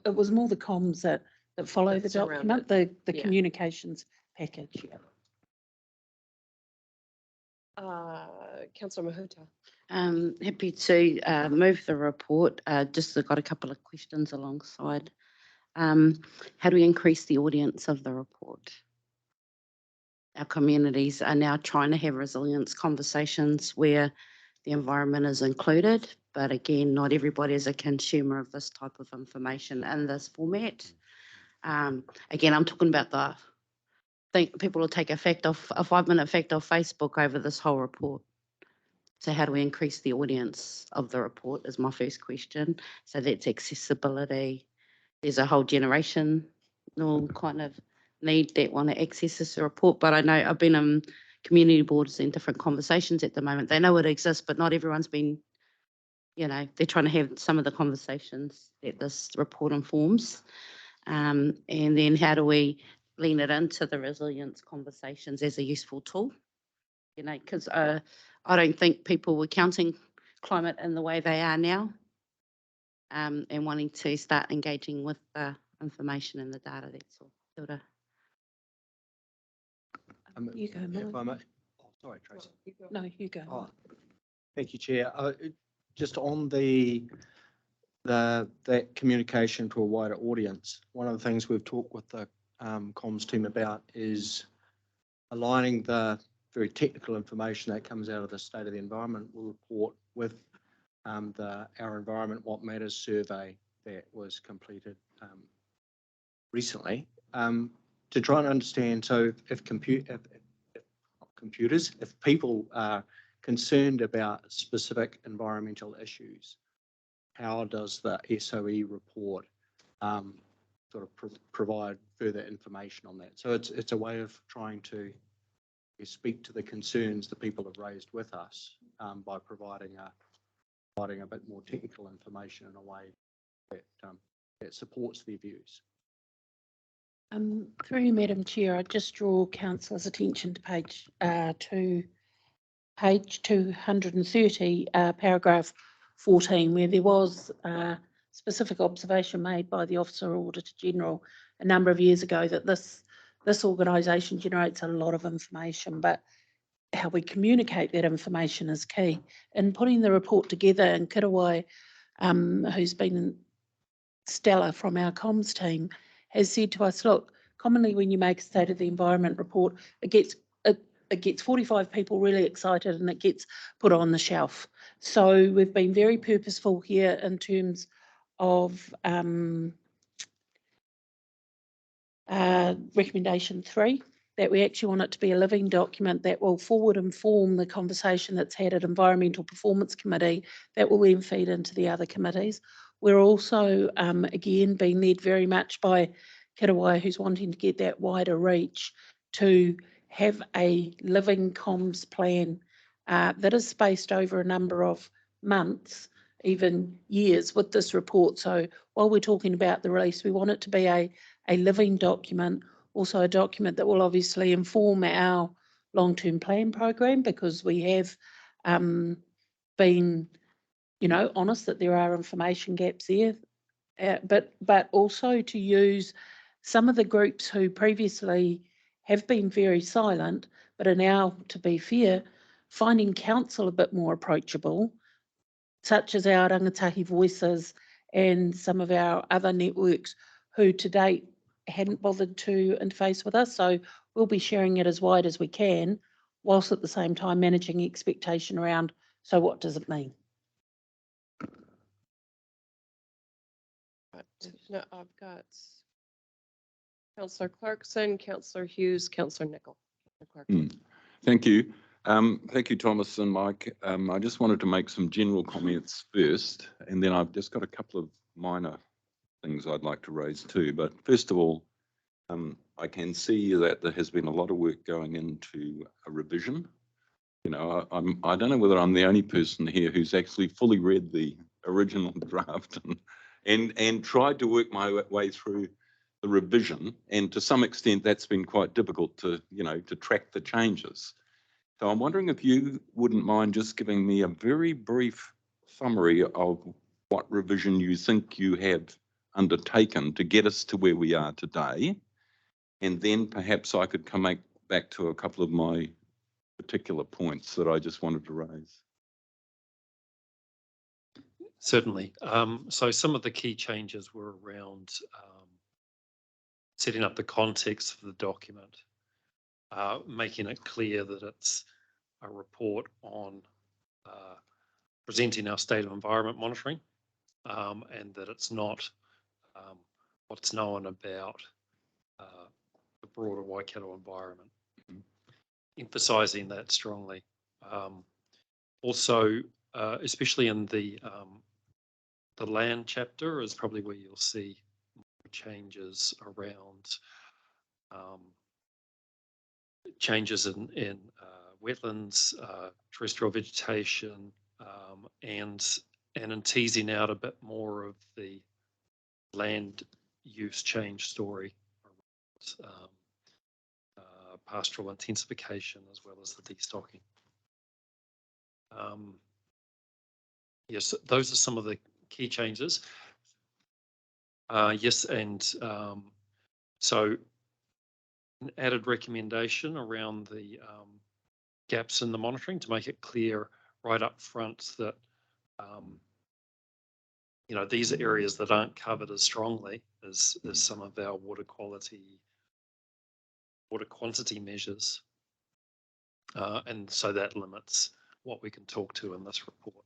it was more the comms that follow the document, the communications package. Yeah. Councillor Mahuta. Happy to move the report. Just got a couple of questions alongside. How do we increase the audience of the report? Our communities are now trying to have resilience conversations where the environment is included, but again, not everybody is a consumer of this type of information in this format. Again, I'm talking about think people will take a 5-minute fact off Facebook over this whole report. So how do we increase the audience of the report is my first question. So that's accessibility. There's a whole generational kind of need that want to access this report, but I know I've been on community boards in different conversations at the moment. They know it exists, but not everyone's been, they're trying to have some of the conversations that this report informs. And then how do we lean it into the resilience conversations as a useful tool? Because I don't think people were counting climate in the way they are now, and wanting to start engaging with the information and the data. That's all. Hilda. You go, If I may. Mike. Oh, sorry, Tracy. No, you go. Oh, thank you, Chair. Just on that communication to a wider audience, one of the things we've talked with the comms team about is aligning the very technical information that comes out of the State of the Environment report with our Environment What Matters survey that was completed recently, to try and understand, so if people are concerned about specific environmental issues, how does the SOE report sort of provide further information on that? So it's a way of trying to speak to the concerns that people have raised with us by providing providing a bit more technical information in a way that, that supports their views. Through you, Madam Chair, I just draw councillors' attention to page 230, paragraph 14, where there was a specific observation made by the Officer Auditor General a number of years ago that this organisation generates a lot of information, but how we communicate that information is key. In putting the report together, and Kirawai, who's been stellar from our comms team, has said to us, look, commonly when you make a State of the Environment report, it gets 45 people really excited and it gets put on the shelf. So we've been very purposeful here in terms of recommendation 3, that we actually want it to be a living document that will forward inform the conversation that's had at Environmental Performance Committee that will then feed into the other committees. We're also, again, being led very much by Kirawai, who's wanting to get that wider reach to have a living comms plan that is spaced over a number of months, even years, with this report. So while we're talking about the release, we want it to be a living document, also a document that will obviously inform our long-term plan program, because we have been, you know, honest that there are information gaps there, but also to use some of the groups who previously have been very silent, but are now, to be fair, finding council a bit more approachable, such as our Rangatahi Voices and some of our other networks who to date hadn't bothered to interface with us. So we'll be sharing it as wide as we can, whilst at the same time managing expectation around, so what does it mean? No, I've got Councillor Clarkson, Councillor Hughes, Councillor Nicol. Thank you. Thank you, Thomas and Mike. I just wanted to make some general comments first, and then I've just got a couple of minor things I'd like to raise too. But first of all, I can see that there has been a lot of work going into a revision. You know, I don't know whether I'm the only person here who's actually fully read the original draft and tried to work my way through the revision. And to some extent, that's been quite difficult to, you know, to track the changes. So I'm wondering if you wouldn't mind just giving me a very brief summary of what revision you think you have undertaken to get us to where we are today. And then perhaps I could come back to a couple of my particular points that I just wanted to raise. Certainly. So some of the key changes were around setting up the context for the document, making it clear that it's a report on presenting our state of environment monitoring, and that it's not what's known about the broader Waikato environment. Emphasising that strongly. Also, especially in the land chapter is probably where you'll see more changes around changes in wetlands, terrestrial vegetation, and in teasing out a bit more of the land use change story around pastoral intensification as well as the destocking. Yes, those are some of the key changes. Yes, and so an added recommendation around the gaps in the monitoring to make it clear right up front that you know, these are areas that aren't covered as strongly as some of our water quantity measures, and so that limits what we can talk to in this report.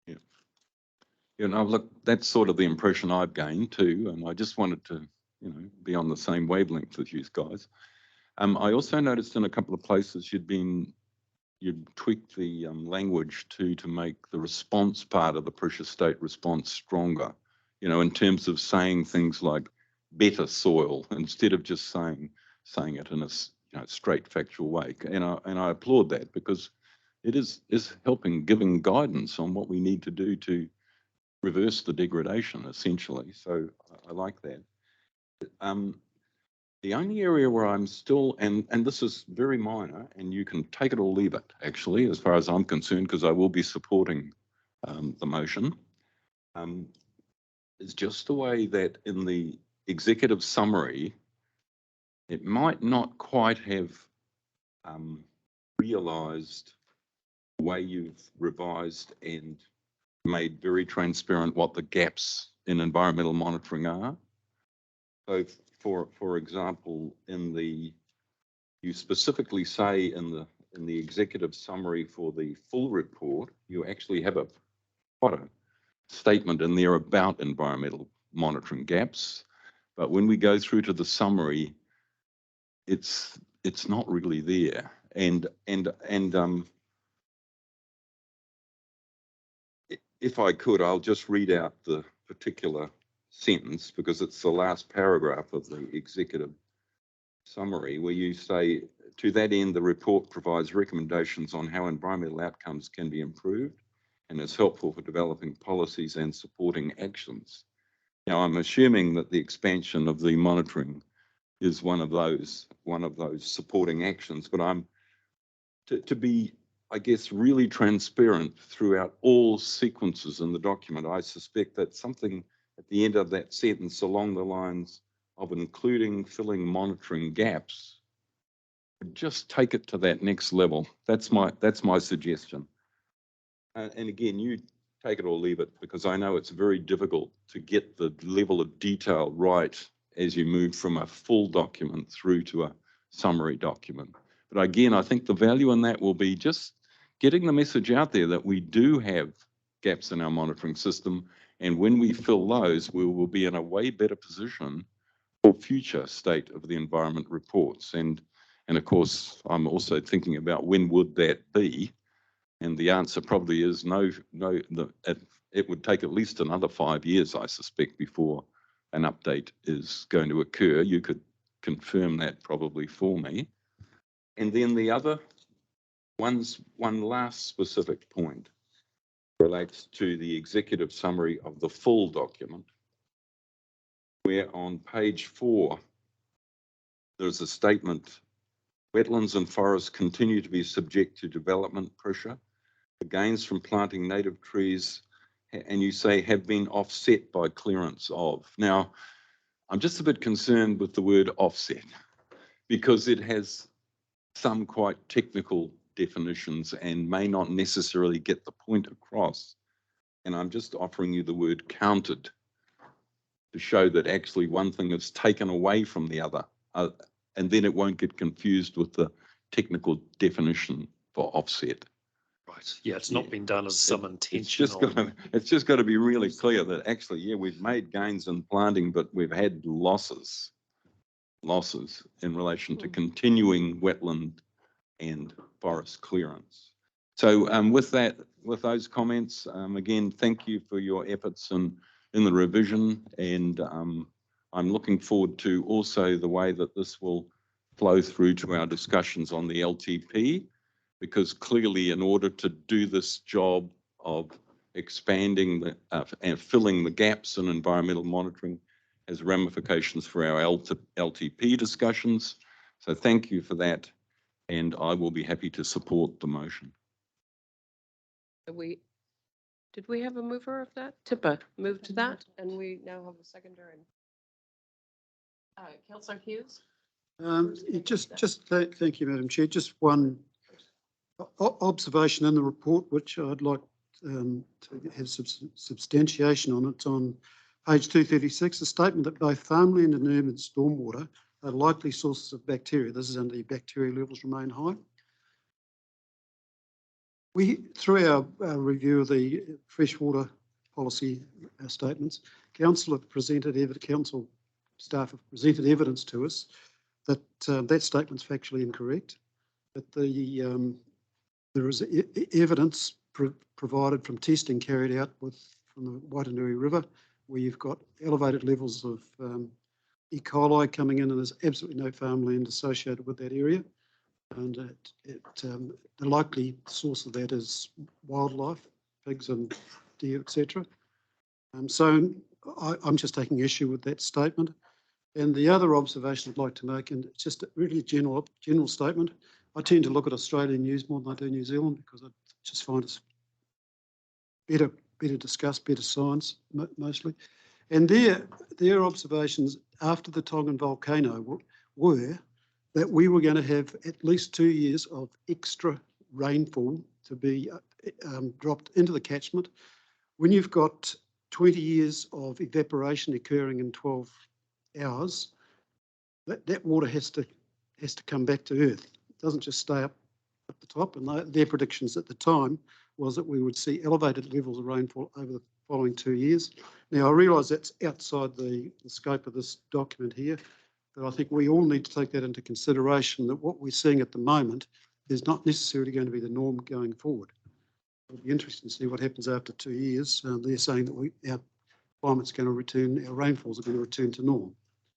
Yeah. You know, look, that's sort of the impression I've gained too, and I just wanted to, you know, be on the same wavelength with you guys. I also noticed in a couple of places you'd tweaked the language to make the response part of the pressure state response stronger, you know, in terms of saying things like better soil instead of just saying it in a, you know, straight factual way. And I applaud that because, it is helping, giving guidance on what we need to do to reverse the degradation, essentially. So I like that. The only area where I'm still, and this is very minor, and you can take it or leave it, actually, as far as I'm concerned, because I will be supporting the motion, is just the way that in the executive summary, it might not quite have realised the way you've revised and made very transparent what the gaps in environmental monitoring are. So, for example, you specifically say in the executive summary for the full report, you actually have quite a statement in there about environmental monitoring gaps. But when we go through to the summary, it's not really there. And if I could, I'll just read out the particular sentence because it's the last paragraph of the executive summary where you say, to that end, the report provides recommendations on how environmental outcomes can be improved and is helpful for developing policies and supporting actions. Now, I'm assuming that the expansion of the monitoring is one of those supporting actions, but I'm to be, I guess, really transparent throughout all sequences in the document. I suspect that something at the end of that sentence along the lines of including filling monitoring gaps would just take it to that next level. That's my suggestion. And again, you take it or leave it, because I know it's very difficult to get the level of detail right as you move from a full document through to a summary document. But again, I think the value in that will be just getting the message out there that we do have gaps in our monitoring system. And when we fill those, we will be in a way better position for future state of the environment reports. And of course, I'm also thinking about when would that be? And the answer probably is no, it would take at least another 5 years, I suspect, before an update is going to occur. You could confirm that probably for me. And then the other one last specific point relates to the executive summary of the full document, where on page 4, there's a statement, wetlands and forests continue to be subject to development pressure. The gains from planting native trees, and you say, have been offset by clearance of. Now, I'm just a bit concerned with the word offset because it has some quite technical definitions and may not necessarily get the point across. And I'm just offering you the word counted to show that actually one thing is taken away from the other, and then it won't get confused with the technical definition for offset. Right. Yeah, it's not been done as some intention. It's just got to be really clear that actually, yeah, we've made gains in planting, but we've had losses in relation to continuing wetland and forest clearance. So with those comments, again, thank you for your efforts in the revision, and I'm looking forward to also the way that this will flow through to our discussions on the LTP, because clearly in order to do this job of expanding and filling the gaps in environmental monitoring has ramifications for our LTP discussions. So thank you for that, and I will be happy to support the motion. Did we have a mover of that? Tippa moved that, and we now have a seconder. And Councillor Hughes? Thank you, Madam Chair. Just one observation in the report, which I'd like to have substantiation on. It's on page 236, a statement that both farmland and urban stormwater are likely sources of bacteria. This is under the bacteria levels remain high. Through our review of the freshwater policy statements, council staff have presented evidence to us that that statement's factually incorrect, that there is evidence provided from testing carried out from the Waitanui River, where you've got elevated levels of E. coli coming in, and there's absolutely no farmland associated with that area. And the likely source of that is wildlife, pigs and deer, etc. So I'm just taking issue with that statement. And the other observation I'd like to make, and it's just a really general statement, I tend to look at Australian news more than I do New Zealand because I just find it's better discussed, better science mostly. And their observations after the Tongan volcano were that we were going to have at least 2 years of extra rainfall to be dropped into the catchment. When you've got 20 years of evaporation occurring in 12 hours, that water has to come back to Earth. It doesn't just stay up at the top. And their predictions at the time was that we would see elevated levels of rainfall over the following 2 years. Now, I realise that's outside the scope of this document here, but I think we all need to take that into consideration, that what we're seeing at the moment is not necessarily going to be the norm going forward. It'll be interesting to see what happens after 2 years. They're saying that our climate's going to return, our rainfalls are going to return to norm,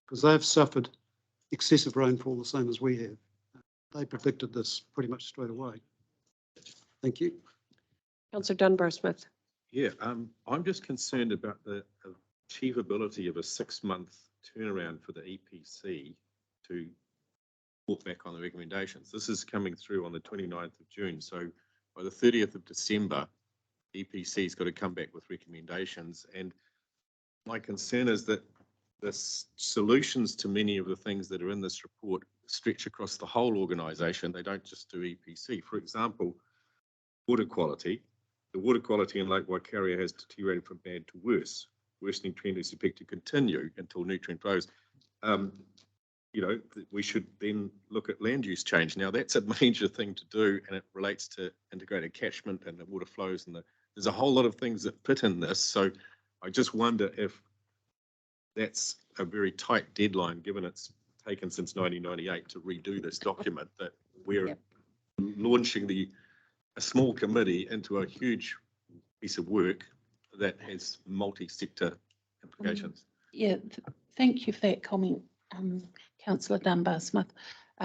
because they've suffered excessive rainfall the same as we have. They predicted this pretty much straight away. Thank you. Councillor Dunbar-Smith. Yeah, I'm just concerned about the achievability of a 6-month turnaround for the EPC to report back on the recommendations. This is coming through on the 29th of June. So by the 30th of December, EPC's got to come back with recommendations. And my concern is that the solutions to many of the things that are in this report stretch across the whole organisation. They don't just do EPC. For example, water quality. The water quality in Lake Waikato has deteriorated from bad to worse. Worsening trend is expected to continue until nutrient flows. You know, we should then look at land use change. Now, that's a major thing to do, and it relates to integrated catchment and the water flows, and there's a whole lot of things that fit in this. So I just wonder if that's a very tight deadline, given it's taken since 1998 to redo this document, that we're launching a small committee into a huge piece of work that has multi-sector implications. Thank you for that comment, Councillor Dunbar-Smith.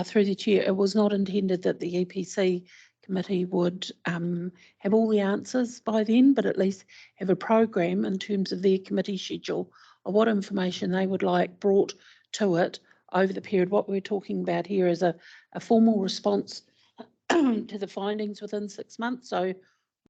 Through the chair, it was not intended that the EPC committee would have all the answers by then, but at least have a program in terms of their committee schedule of what information they would like brought to it over the period. What we're talking about here is a formal response to the findings within 6 months. So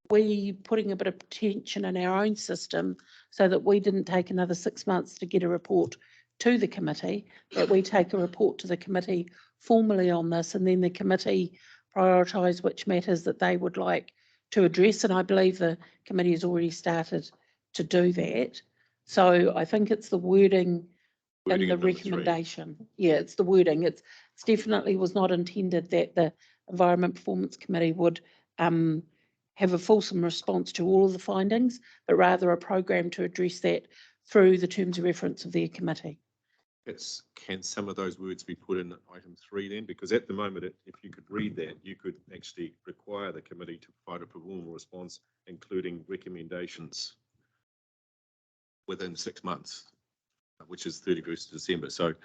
we putting a bit of tension in our own system so that we didn't take another 6 months to get a report to the committee, that we take a report to the committee formally on this, and then the committee prioritise which matters that they would like to address. And I believe the committee has already started to do that. So I think it's the wording in the recommendation. Yeah, it's the wording. It's definitely was not intended that the Environment Performance Committee would have a fulsome response to all of the findings, but rather a program to address that through the terms of reference of their committee. Can some of those words be put in item 3 then? Because at the moment, if you could read that, you could actually require the committee to provide a formal response, including recommendations within 6 months, which is 31st of December. So, of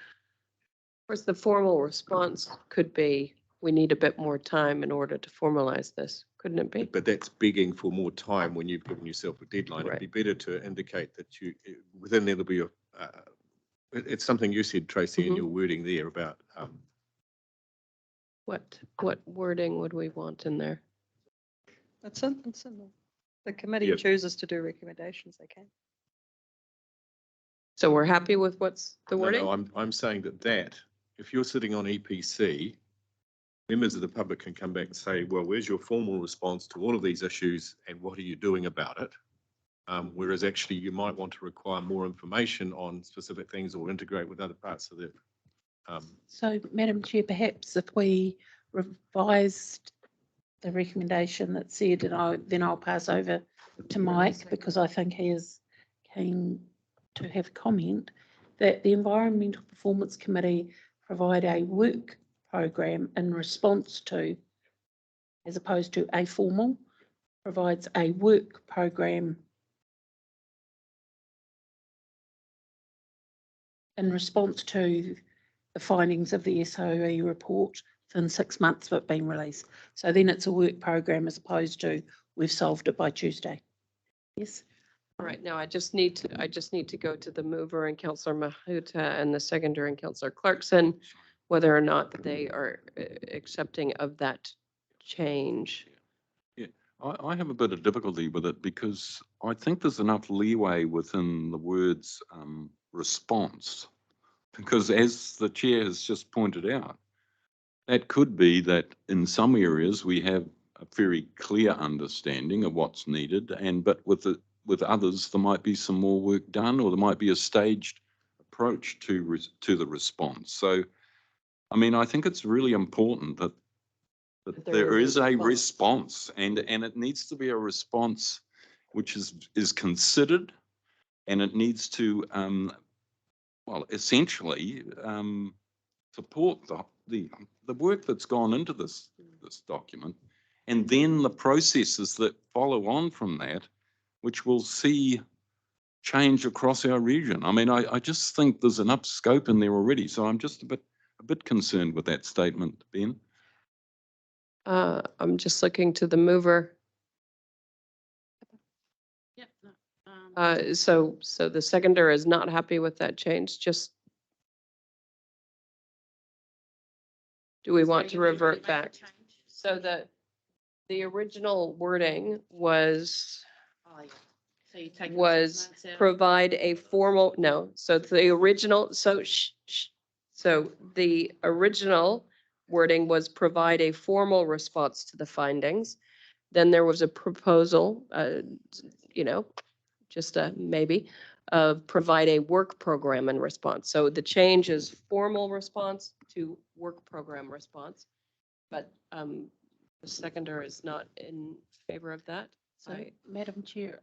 course, the formal response could be, we need a bit more time in order to formalize this, couldn't it be? but that's begging for more time when you've given yourself a deadline. Right. It'd be better to indicate that within there will be it's something you said, Tracy, in your wording there about what wording would we want in there? It's in the committee chooses to do recommendations, they can. So we're happy with what's the wording? No, I'm saying that if you're sitting on EPC, members of the public can come back and say, well, where's your formal response to all of these issues and what are you doing about it? Whereas actually you might want to require more information on specific things or integrate with other parts of the. So, Madam Chair, perhaps if we revised the recommendation that said, and then I'll pass over to Mike, because I think he is keen to have a comment, that the Environmental Performance Committee provide a work program in response to, as opposed to a formal, provides a work program in response to the findings of the SOE report within 6 months of it being released. So then it's a work program as opposed to we've solved it by Tuesday. Yes? All right, now I just need to go to the mover and Councillor Mahuta and the seconder and Councillor Clarkson, whether or not they are accepting of that change. Yeah, I have a bit of difficulty with it because I think there's enough leeway within the words response. Because as the chair has just pointed out, that could be that in some areas we have a very clear understanding of what's needed, but with others there might be some more work done, or there might be a staged approach to the response. So, I mean, I think it's really important that there is a response, and it needs to be a response which is considered, and it needs to well, essentially support the work that's gone into this document, and then the processes that follow on from that, which will see change across our region. I mean, I just think there's enough scope in there already, so I'm just a bit concerned with that statement, Ben. I'm just looking to the mover. Yep. So the seconder is not happy with that change, just. Do we want to revert back? So the original wording was So you take provide a formal, no, so the original, so the original wording was provide a formal response to the findings. Then there was a proposal, just a maybe, of provide a work program in response. So the change is formal response to work program response. But the seconder is not in favor of that. So, Madam Chair,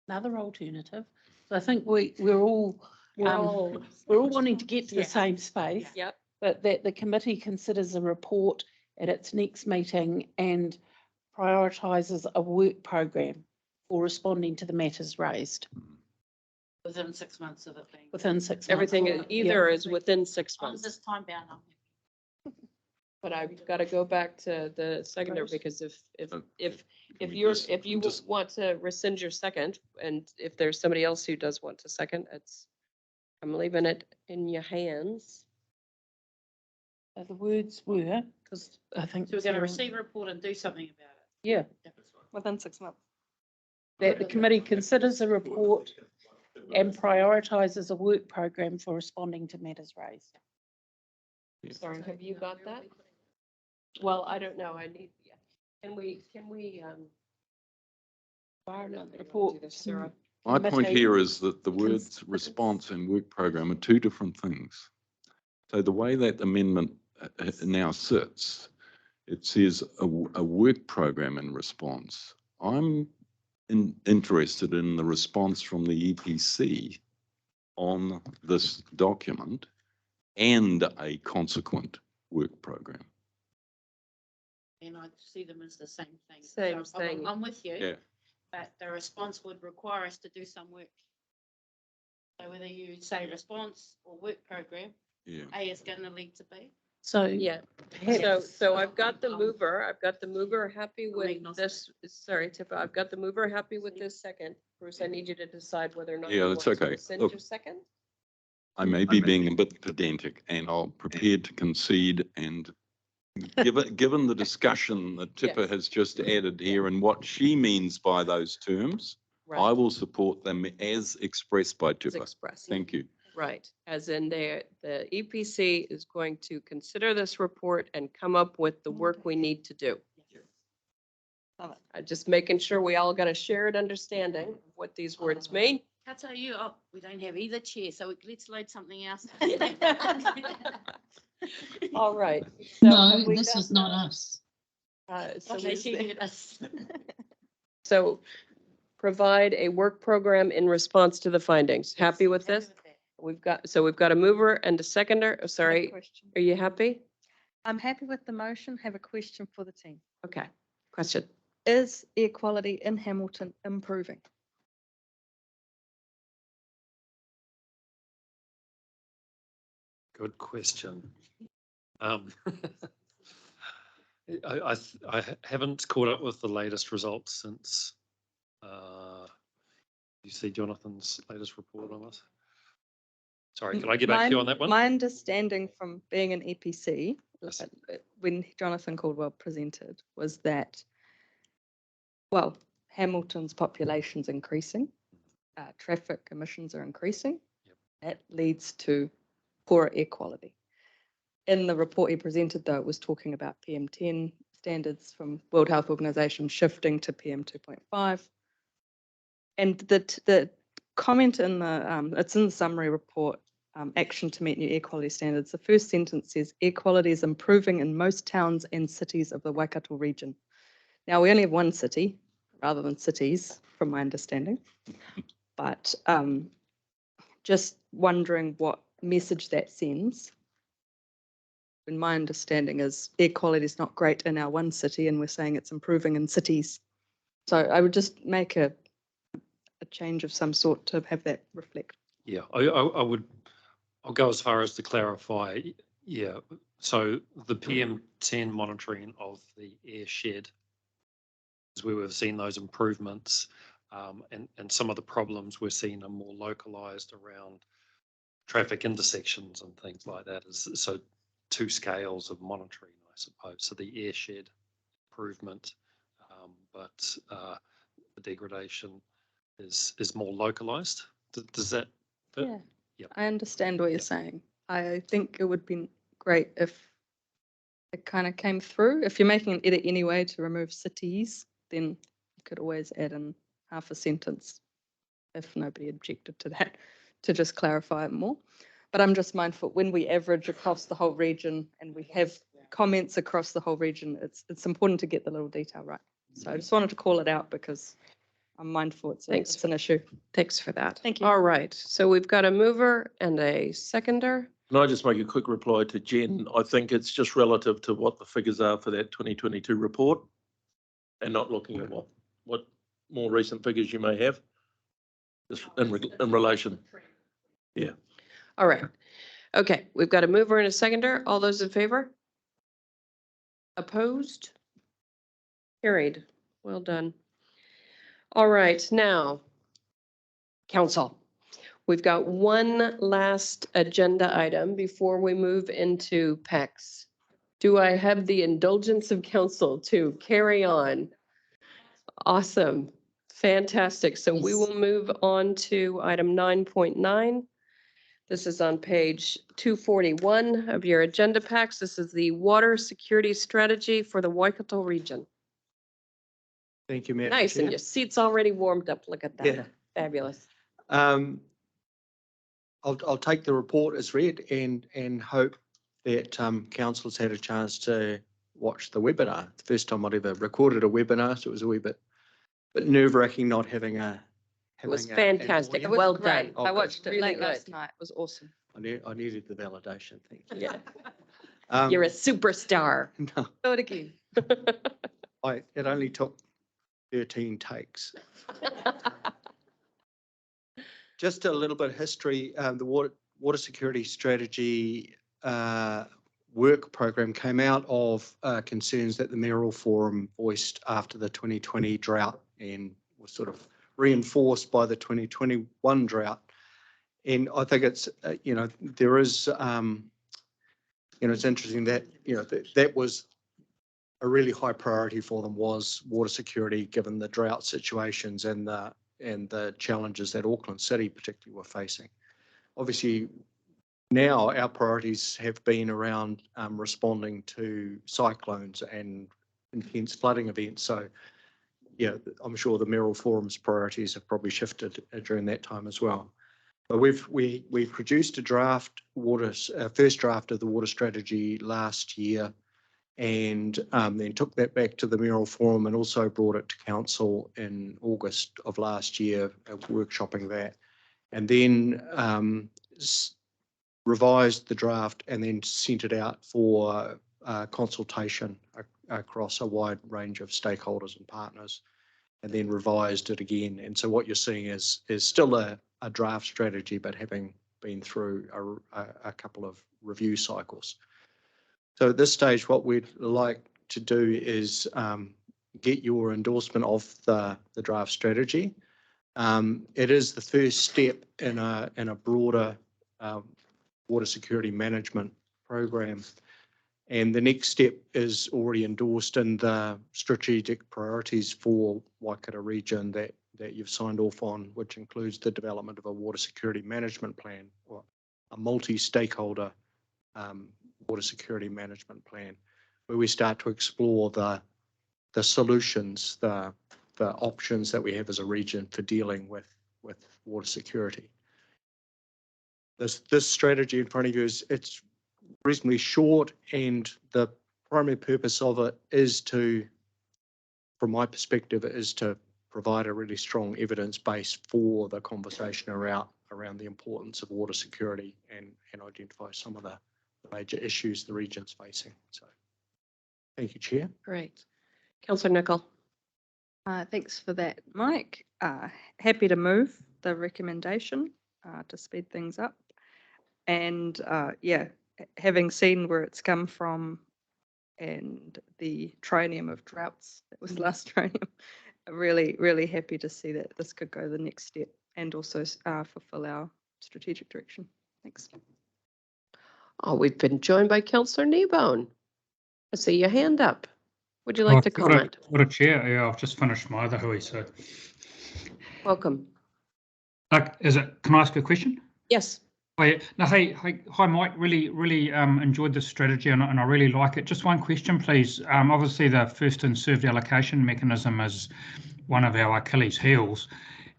another alternative. So I think we're all wanting to get to the same space. Yep. But that the committee considers a report at its next meeting and prioritises a work program for responding to the matters raised. Within 6 months of it being. Within 6 months. Everything is within 6 I'm months. just time bound. But I've got to go back to the seconder because if you want to rescind your second, and if there's somebody else who does want to second, I'm leaving it in your hands. The words were, because I think. So we're going to receive a report and do something about it. Yeah. Within 6 months. That the committee considers a report and prioritises a work program for responding to matters raised. Sorry, have you got that? Well, I don't know. I need, Can we, report, Sarah? My point here is that the words response and work program are two different things. So the way that amendment now sits, it says a work program in response. I'm interested in the response from the EPC on this document and a consequent work program. And I see them as the same thing. Same So thing. I'm with you. Yeah. But the response would require us to do some work. So whether you say response or work program, Yeah. A is going to lead to B. So Yeah, so I've got the mover happy with this, sorry, Tifa, I've got the mover happy with this second. Bruce, I need you to decide whether or not. Yeah, you that's want to okay. rescind Look. your second? I may be being a bit pedantic, and I'll prepared to concede, and given the discussion that Tipper Yes. has just added here and what she means by those terms, I Right. will support them as expressed by Tipper. Expressed. Thank you. Right, as in the EPC is going to consider this report and come up with the work we need to do. Just making sure we all got a shared understanding of what these words mean. I'll tell you, we don't have either chair, so let's load something else. All right. So No, have we this got was not us. So Okay, we- she did us. So provide a work program in response to the findings. Happy with this? We've got a mover and a seconder. Oh, sorry, Question. are you happy? I'm happy with the motion. Have a question for the team. Okay, question. Is equality in Hamilton improving? Good question. Um, I haven't caught up with the latest results since, you see Jonathan's latest report on this? Sorry, can I get back to you on that one? My understanding from being an EPC, Yes. when Jonathan Caldwell presented, was that, well, Hamilton's population's increasing, traffic emissions are increasing. Yep. That leads to poorer air quality. In the report he presented, though, it was talking about PM10 standards from World Health Organization shifting to PM2.5. And the comment in the, it's in the summary report, action to meet new air quality standards. The first sentence says, air quality is improving in most towns and cities of the Waikato region. Now, we only have one city rather than cities, from my understanding. But just wondering what message that sends. And my understanding is air quality is not great in our one city, and we're saying it's improving in cities. So I would just make a change of some sort to have that reflect. Yeah, I'll go as far as to clarify. Yeah, so the PM10 monitoring of the air shed is where we've seen those improvements, and some of the problems we're seeing are more localized around traffic intersections and things like that. So two scales of monitoring, I suppose. So the air shed improvement, but the degradation is more localized. Does that fit? Yeah, Yep. I understand what you're saying. I think it would be great if it kind of came through. If you're making an edit anyway to remove cities, then you could always add in half a sentence if nobody objected to that, to just clarify it more. But I'm just mindful when we average across the whole region and we have comments across the whole region, it's important to get the little detail right. So I just wanted to call it out because I'm mindful it's an issue. Thanks for that. Thank you. All right, so we've got a mover and a seconder. Can I just make a quick reply to Jen? I think it's just relative to what the figures are for that 2022 report and not looking at what more recent figures you may have just in relation. Yeah. All right. Okay, we've got a mover and a seconder. All those in favor? Opposed? Carried. Well done. All right, now, council. We've got one last agenda item before we move into PECs. Do I have the indulgence of council to carry on? Awesome. Fantastic. So we will move on to item 9.9. This is on page 241 of your agenda packs. This is the water security strategy for the Waikato region. Thank you, Madam Nice, Chair. and your seat's already warmed up. Look at that. Yeah. Fabulous. I'll take the report as read and hope that council's had a chance to watch the webinar. The first time I'd ever recorded a webinar, so it was a wee bit nerve-wracking not having a. It was having a- an fantastic. audience. Well Great. done. Oh, I good. watched it Really late good. last night. It was awesome. I needed the validation, thank you. Yeah. You're a superstar. No, Do it again. it only took 13 takes. Just a little bit of history, the water security strategy work program came out of concerns that the Mayoral Forum voiced after the 2020 drought and was sort of reinforced by the 2021 drought. And I think it's, there is, it's interesting that, that was a really high priority for them was water security, given the drought situations and the challenges that Auckland City particularly were facing. Obviously, now our priorities have been around responding to cyclones and intense flooding events. So, yeah, I'm sure the Mayoral Forum's priorities have probably shifted during that time as well. But we produced a draft first draft of the water strategy last year, and then took that back to the Mayoral Forum and also brought it to council in August of last year, workshopping that, and then revised the draft and then sent it out for consultation across a wide range of stakeholders and partners, and then revised it again. And so what you're seeing is still a draft strategy, but having been through a couple of review cycles. So at this stage, what we'd like to do is get your endorsement of the draft strategy. It is the first step in a broader water security management program. And the next step is already endorsed in the strategic priorities for Waikato region that you've signed off on, which includes the development of a water security management plan, or a multi-stakeholder water security management plan, where we start to explore the solutions, the options that we have as a region for dealing with water security. This strategy in front of you it's reasonably short, and the primary purpose of it is to, from my perspective, is to provide a really strong evidence base for the conversation around the importance of water security and identify some of the major issues the region's facing. So thank you, Chair. Great. Councillor Nicol. Thanks for that, Mike. Happy to move the recommendation to speed things up. And yeah, having seen where it's come from and the trinium of droughts, that was last trinium, really, really happy to see that this could go the next step and also fulfill our strategic direction. Thanks. Oh, we've been joined by Councillor Kneebone. I see your hand up. Would you like to comment? What a chair. Yeah, I've just finished my other hui, so. Welcome. Can I ask a question? Yes. Hi, no, hi, Mike. Really enjoyed this strategy and I really like it. Just one question, please. Obviously, the first in served allocation mechanism is one of our Achilles heels.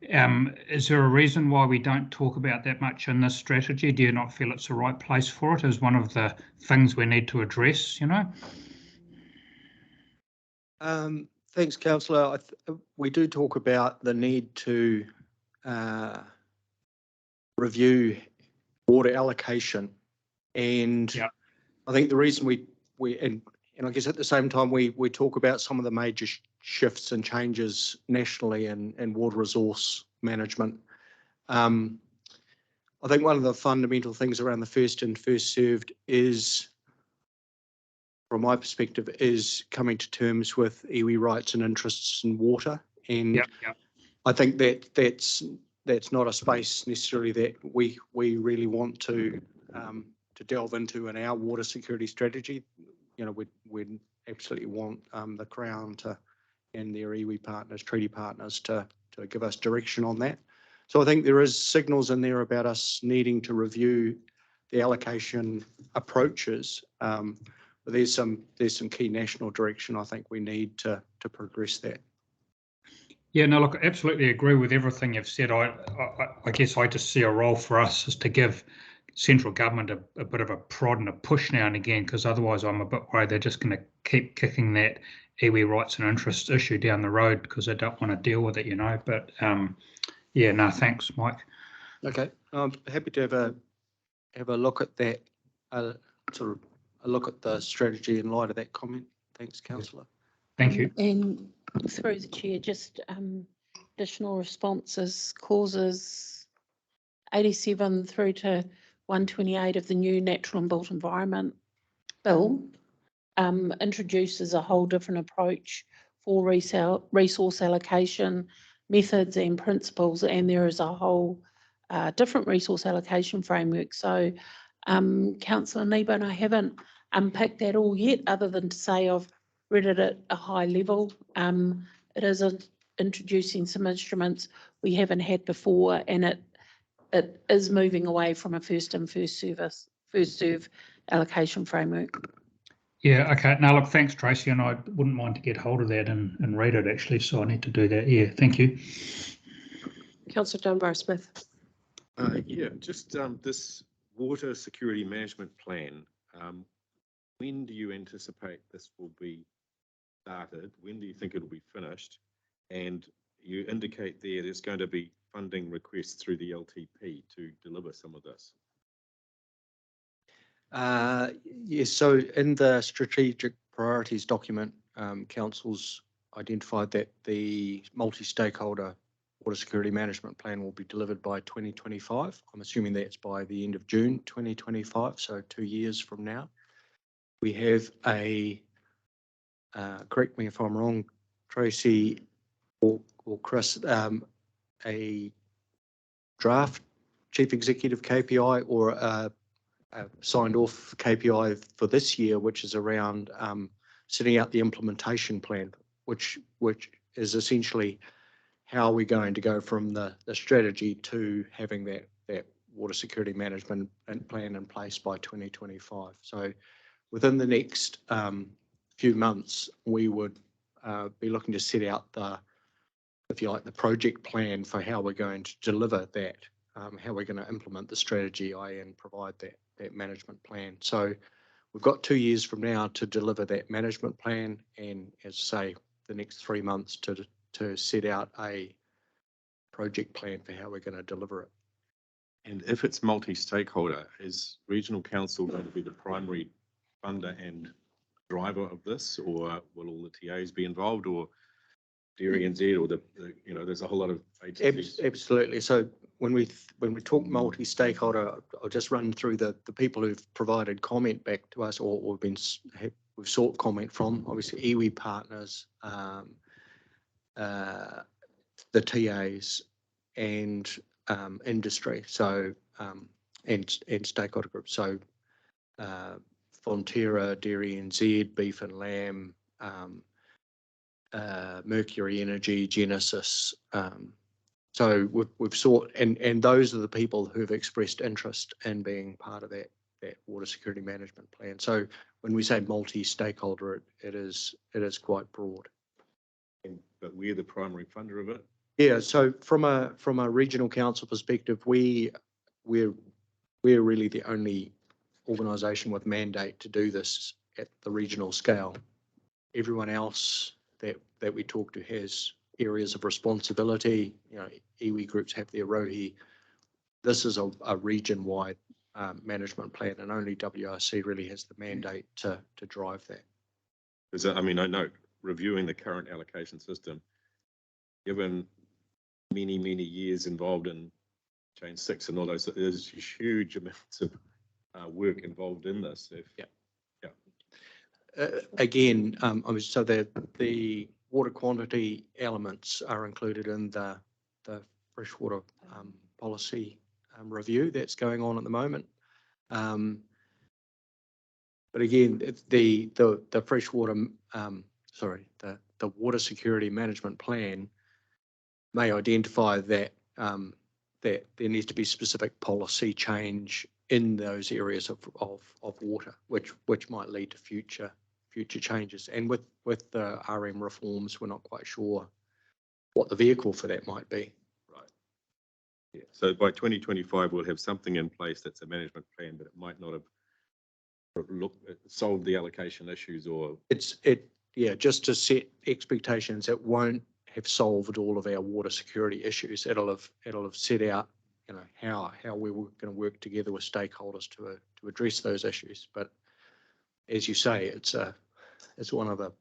Is there a reason why we don't talk about that much in this strategy? Do you not feel it's the right place for it as one of the things we need to address, you know? Thanks, Councillor. We do talk about the need to review water allocation, and I think the reason we and I guess at the same time we talk about some of the major shifts and changes nationally in water resource management. I think one of the fundamental things around the first in, first served is, from my perspective, is coming to terms with iwi rights and interests in water. And I think that's not a space necessarily that we really want to delve into in our water security strategy. You know, we'd absolutely want the Crown and their iwi partners, treaty partners, to give us direction on that. So I think there is signals in there about us needing to review the allocation approaches. But there's some key national direction I think we need to progress that. Yeah, no, look, I absolutely agree with everything you've said. I guess I just see a role for us is to give central government a bit of a prod and a push now and again, because otherwise I'm a bit worried they're just going to keep kicking that iwi rights and interests issue down the road because they don't want to deal with it, you know. But yeah, no, thanks, Mike. Okay, I'm happy to have a look at that, sort of a look at the strategy in light of that comment. Thanks, Councillor. Thank you. And through the chair, just additional responses, causes 87 through to 128 of the new Natural and Built Environment Bill introduces a whole different approach for resource allocation methods and principles, and there is a whole different resource allocation framework. So, Councillor Kneebone, I haven't unpacked that all yet, other than to say I've read it at a high level. It is introducing some instruments we haven't had before, and it is moving away from a first in, first serve allocation framework. Yeah, okay. Now, look, thanks, Tracy, and I wouldn't mind to get hold of that and read it, actually, so I need to do that. Yeah, thank you. Councillor Dunbar-Smith. Yeah, just this water security management plan, when do you anticipate this will be started? When do you think it'll be finished? And you indicate there's going to be funding requests through the LTP to deliver some of this. Yes, so in the strategic priorities document, council's identified that the multi-stakeholder water security management plan will be delivered by 2025. I'm assuming that's by the end of June 2025, so 2 years from now. we have correct me if I'm wrong, Tracy or Chris, a draft chief executive KPI or a signed off KPI for this year, which is around setting out the implementation plan, which is essentially how we're going to go from the strategy to having that water security management plan in place by 2025. So within the next few months, we would be looking to set out if you like, the project plan for how we're going to deliver that, how we're going to implement the strategy, and provide that management plan. So we've got 2 years from now to deliver that management plan, and as I say, the next 3 months to set out a project plan for how we're going to deliver it. And if it's multi-stakeholder, is regional council going to be the primary funder and driver of this, or will all the TAs be involved, or Dairy NZ, or there's a whole lot of agencies? Absolutely. So when we talk multi-stakeholder, I'll just run through the people who've provided comment back to us, or we've sought comment from. Obviously, iwi partners, the TAs, and industry. So and stakeholder groups. So Fonterra, Dairy NZ, Beef and Lamb, Mercury Energy, Genesis. So we've sought, and those are the people who've expressed interest in being part of that water security management plan. So when we say multi-stakeholder, it is quite broad. But we're the primary funder of it? Yeah, so from a regional council perspective, we're really the only organisation with mandate to do this at the regional scale. Everyone else that we talk to has areas of responsibility. Iwi groups have their ā-Rohe. This is a region-wide management plan, and only WRC really has the mandate to drive that. Because I know reviewing the current allocation system, given many years involved in Change 6 and all those, there's huge amounts of work involved in this. Again, so the water quantity elements are included in the freshwater policy review that's going on at the moment. But again, the freshwater, the water security management plan may identify that there needs to be specific policy change in those areas of water, which might lead to future changes. And with the RM reforms, we're not quite sure what the vehicle for that might be. Right. Yeah. So by 2025, we'll have something in place that's a management plan, but it might not have solved the allocation issues, or just to set expectations, it won't have solved all of our water security issues. It'll have set out, how we were going to work together with stakeholders to address those issues. But as you say, it's one of the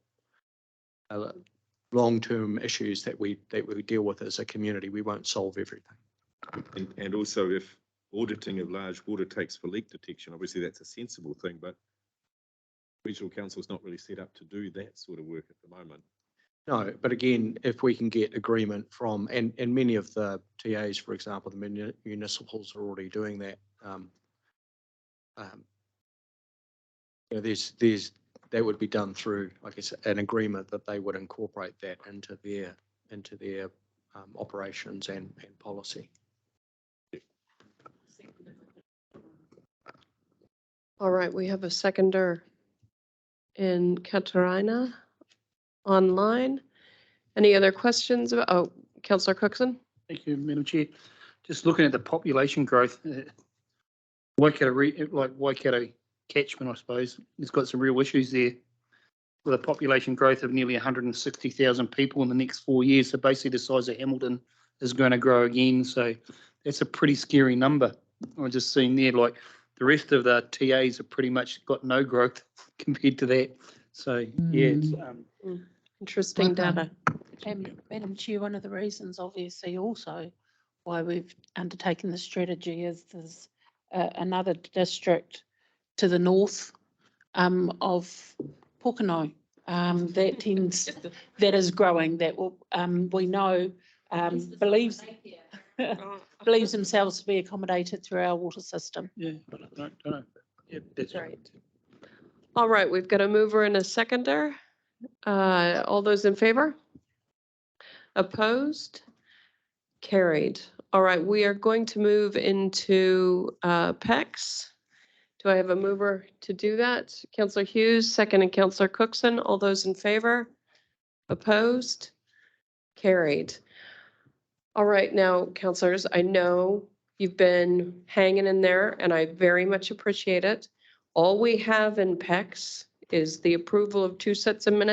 long-term issues that we deal with as a community. We won't solve everything. And also, if auditing of large water takes for leak detection, obviously that's a sensible thing, but regional council is not really set up to do that sort of work at the moment. No, but again, if we can get agreement from, and many of the TAs, for example, the municipals are already doing that. That would be done through, like I said, an agreement that they would incorporate that into their operations and policy. All right, we have a seconder in Katarina online. Any other questions about, Councillor Cookson? Thank you, Madam Chair. Just looking at the population growth, Waikato Catchment, I suppose, it's got some real issues there with a population growth of nearly 160,000 people in the next 4 years. So basically the size of Hamilton is going to grow again. So that's a pretty scary number. I've just seen there, like the rest of the TAs have pretty much got no growth compared to that. So yeah, it's interesting data. And Madam Chair, one of the reasons obviously also why we've undertaken the strategy is there's another district to the north of Pōkeno. That is growing, that will, we know, believes themselves to be accommodated through our water system. Yeah, don't know. Yeah, that's right. Right. All right, we've got a mover and a seconder. All those in favor? Opposed? Carried. All right, we are going to move into PECs. Do I have a mover to do that? Councillor Hughes, second, and Councillor Cookson. All those in favor? Opposed? Carried. All right, now, councillors, I know you've been hanging in there, and I very much appreciate it. All we have in PECs is the approval of 2 sets of minutes